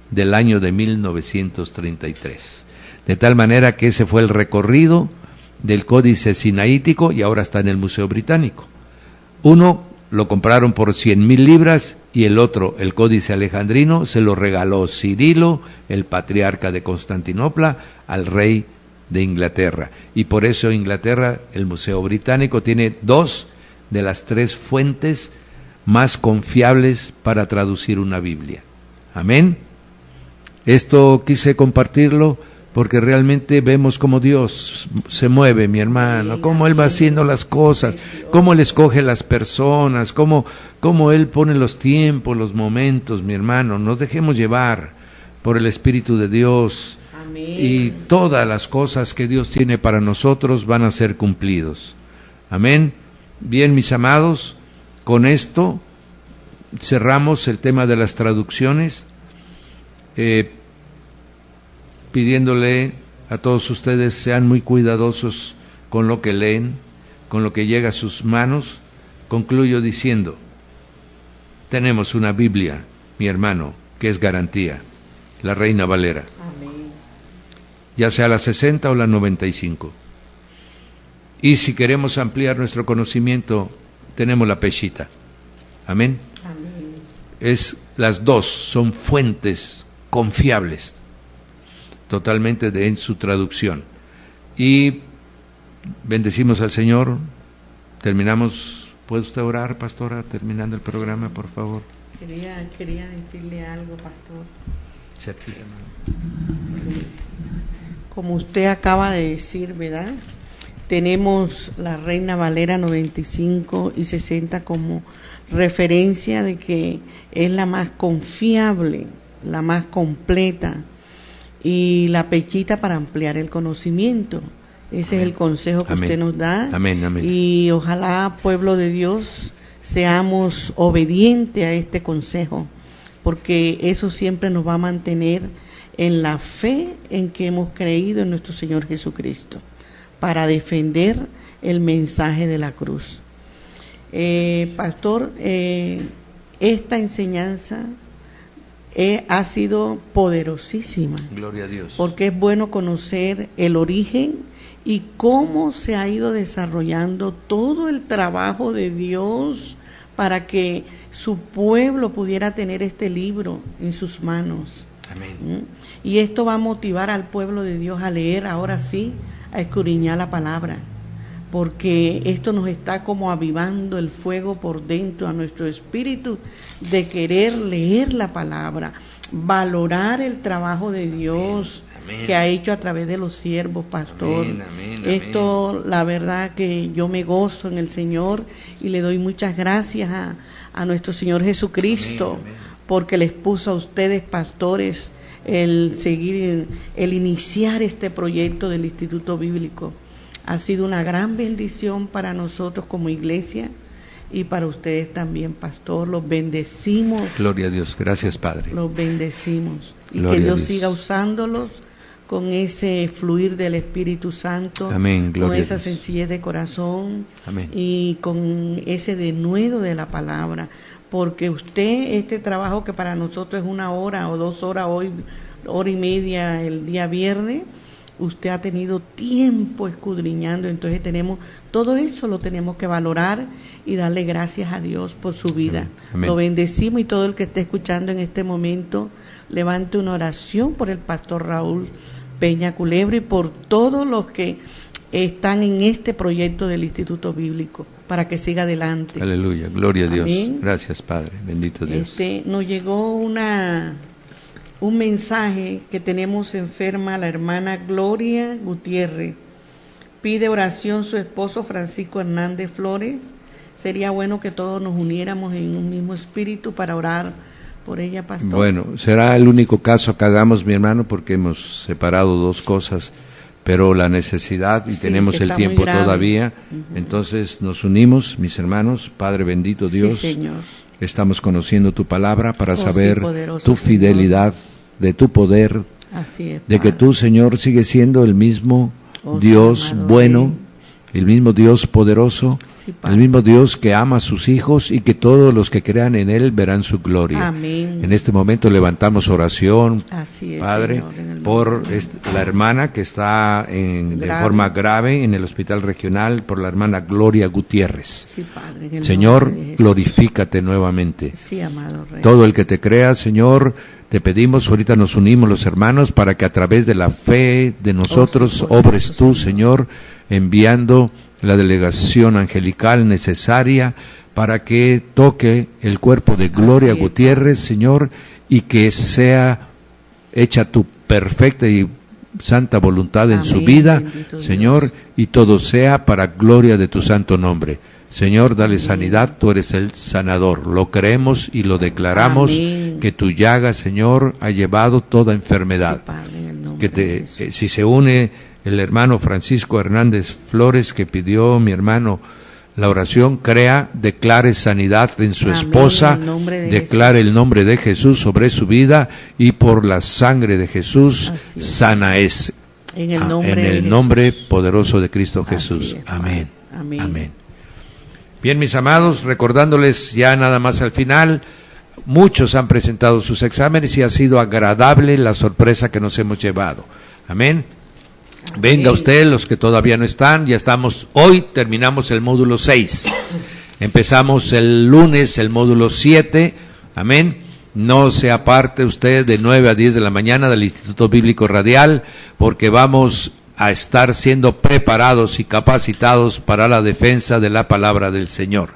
del año de 1933. De tal manera que ese fue el recorrido del códice sinaítico, y ahora está en el Museo Británico. Uno lo compraron por 100,000 libras y el otro, el códice alejandrino, se lo regaló Cirilo, el patriarca de Constantinopla, al rey de Inglaterra. Y por eso Inglaterra, el Museo Británico, tiene 2 de las 3 fuentes más confiables para traducir una Biblia. Amén. Esto quise compartirlo porque realmente vemos cómo Dios se mueve, mi hermano, cómo Él va haciendo las cosas, cómo Él escoge las personas, cómo Él pone los tiempos, los momentos, mi hermano. Nos dejemos llevar por el Espíritu de Dios. Amén. Y todas las cosas que Dios tiene para nosotros van a ser cumplidos. Amén. Bien, mis amados, con esto cerramos el tema de las traducciones, pidiéndole a todos ustedes sean muy cuidadosos con lo que leen, con lo que llega a sus manos. Concluyo diciendo, tenemos una Biblia, mi hermano, que es garantía, la Reina Valera. Amén. Ya sea la 60 o la 95. Y si queremos ampliar nuestro conocimiento, tenemos la Peshitta. Amén. Amén. Las dos son fuentes confiables totalmente en su traducción. Y bendecimos al Señor. Terminamos. ¿Puede usted orar, pastora, terminando el programa, por favor? Quería decirle algo, pastor. Como usted acaba de decir, ¿verdad? Tenemos la Reina Valera 95 y 60 como referencia de que es la más confiable, la más completa, y la Peshitta para ampliar el conocimiento. Ese amén. Es el consejo que amén. Usted nos da. Amén, amén. Y ojalá, pueblo de Dios, seamos obedientes a este consejo, porque eso siempre nos va a mantener en la fe en que hemos creído en nuestro Señor Jesucristo, para defender el mensaje de la cruz. Pastor, esta enseñanza ha sido poderosísima. Gloria a Dios. Porque es bueno conocer el origen y cómo se ha ido desarrollando todo el trabajo de Dios para que su pueblo pudiera tener este libro en sus manos. Amén. Y esto va a motivar al pueblo de Dios a leer, ahora sí, a escudriñar la palabra, porque esto nos está como avivando el fuego por dentro a nuestro espíritu de querer leer la palabra, valorar el trabajo de Dios. Amén. Que ha hecho a través de los siervos, pastor. Amén, amén, esto, la verdad que yo me gozo en el Señor y le doy muchas gracias a nuestro Señor Jesucristo, amén, amén. Porque les puso a ustedes, pastores, el iniciar este proyecto del Instituto Bíblico. Ha sido una gran bendición para nosotros como iglesia y para ustedes también, pastor. Los bendecimos. Gloria a Dios. Gracias, Padre. Los bendecimos. Y Gloria que Dios siga usándolos con ese fluir del Espíritu Santo. Amén. Gloria con esa sencillez de corazón. Amén. Y con ese denuedo de la palabra. Porque usted, este trabajo que para nosotros es 1 hora o 2 horas hoy, hora y media el día viernes, usted ha tenido tiempo escudriñando, entonces todo eso lo tenemos que valorar y darle gracias a Dios por su vida. Amén. Lo bendecimos, y todo el que esté escuchando en este momento, levante una oración por el pastor Raúl Peña Culebro y por todos los que están en este proyecto del Instituto Bíblico, para que siga adelante. Aleluya, gloria a Dios. Amén. Gracias, Padre, bendito Dios. Nos llegó un mensaje que tenemos enferma la hermana Gloria Gutiérrez. Pide oración su esposo Francisco Hernández Flores. Sería bueno que todos nos uniéramos en un mismo espíritu para orar por ella, pastor. Bueno, será el único caso que hagamos, mi hermano, porque hemos separado dos cosas, pero la necesidad y tenemos el tiempo todavía. Entonces nos unimos, mis hermanos. Padre bendito Dios, sí, Señor. Estamos conociendo tu palabra para saber poderoso, tu fidelidad, Señor, de tu poder, así es, de que tú, Señor, sigues siendo el mismo Dios bueno, Rey, el mismo Dios poderoso, sí, el mismo Dios que ama a sus hijos y que todos los que crean en Él verán su gloria. Amén. En este momento levantamos oración, así es, Padre, Señor, por la hermana que está de forma grave en el hospital regional, por la hermana Gloria Gutiérrez. Sí, Padre, Señor, glorifícate nuevamente. Sí, amado Rey. Todo el que te crea, Señor, te pedimos, ahorita nos unimos los hermanos para que a través de la fe de nosotros obres tú, Señor, enviando la delegación angelical necesaria para que toque el cuerpo de Gloria Gutiérrez, Señor, y que sea hecha tu perfecta y santa voluntad en su vida, Señor, y todo sea para gloria de tu santo nombre. Señor, dale sanidad, tú eres el sanador. Lo creemos y lo declaramos, que tu llaga, Señor, ha llevado toda enfermedad. Sí, Padre, en el nombre de Jesús. Si se une el hermano Francisco Hernández Flores, que pidió mi hermano la oración, declare sanidad en su esposa, declare el nombre de Jesús sobre su vida, y por la sangre de Jesús sana es. En el nombre poderoso de Cristo Jesús. Amén. Amén. Amén. Bien, mis amados, recordándoles ya nada más al final, muchos han presentado sus exámenes y ha sido agradable la sorpresa que nos hemos llevado. Amén. Venga usted, los que todavía no están, ya estamos, hoy terminamos el módulo 6. Empezamos el lunes el módulo 7. Amén. No se aparte usted de 9 a 10 de la mañana del Instituto Bíblico Radial, porque vamos a estar siendo preparados y capacitados para la defensa de la palabra del Señor.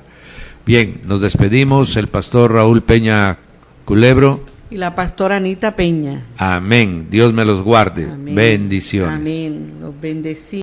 Bien, nos despedimos, el pastor Raúl Peña Culebro y la pastora Anita Peña. Amén. Dios me los guarde. Amén. Bendiciones. Amén. Los bendecimos.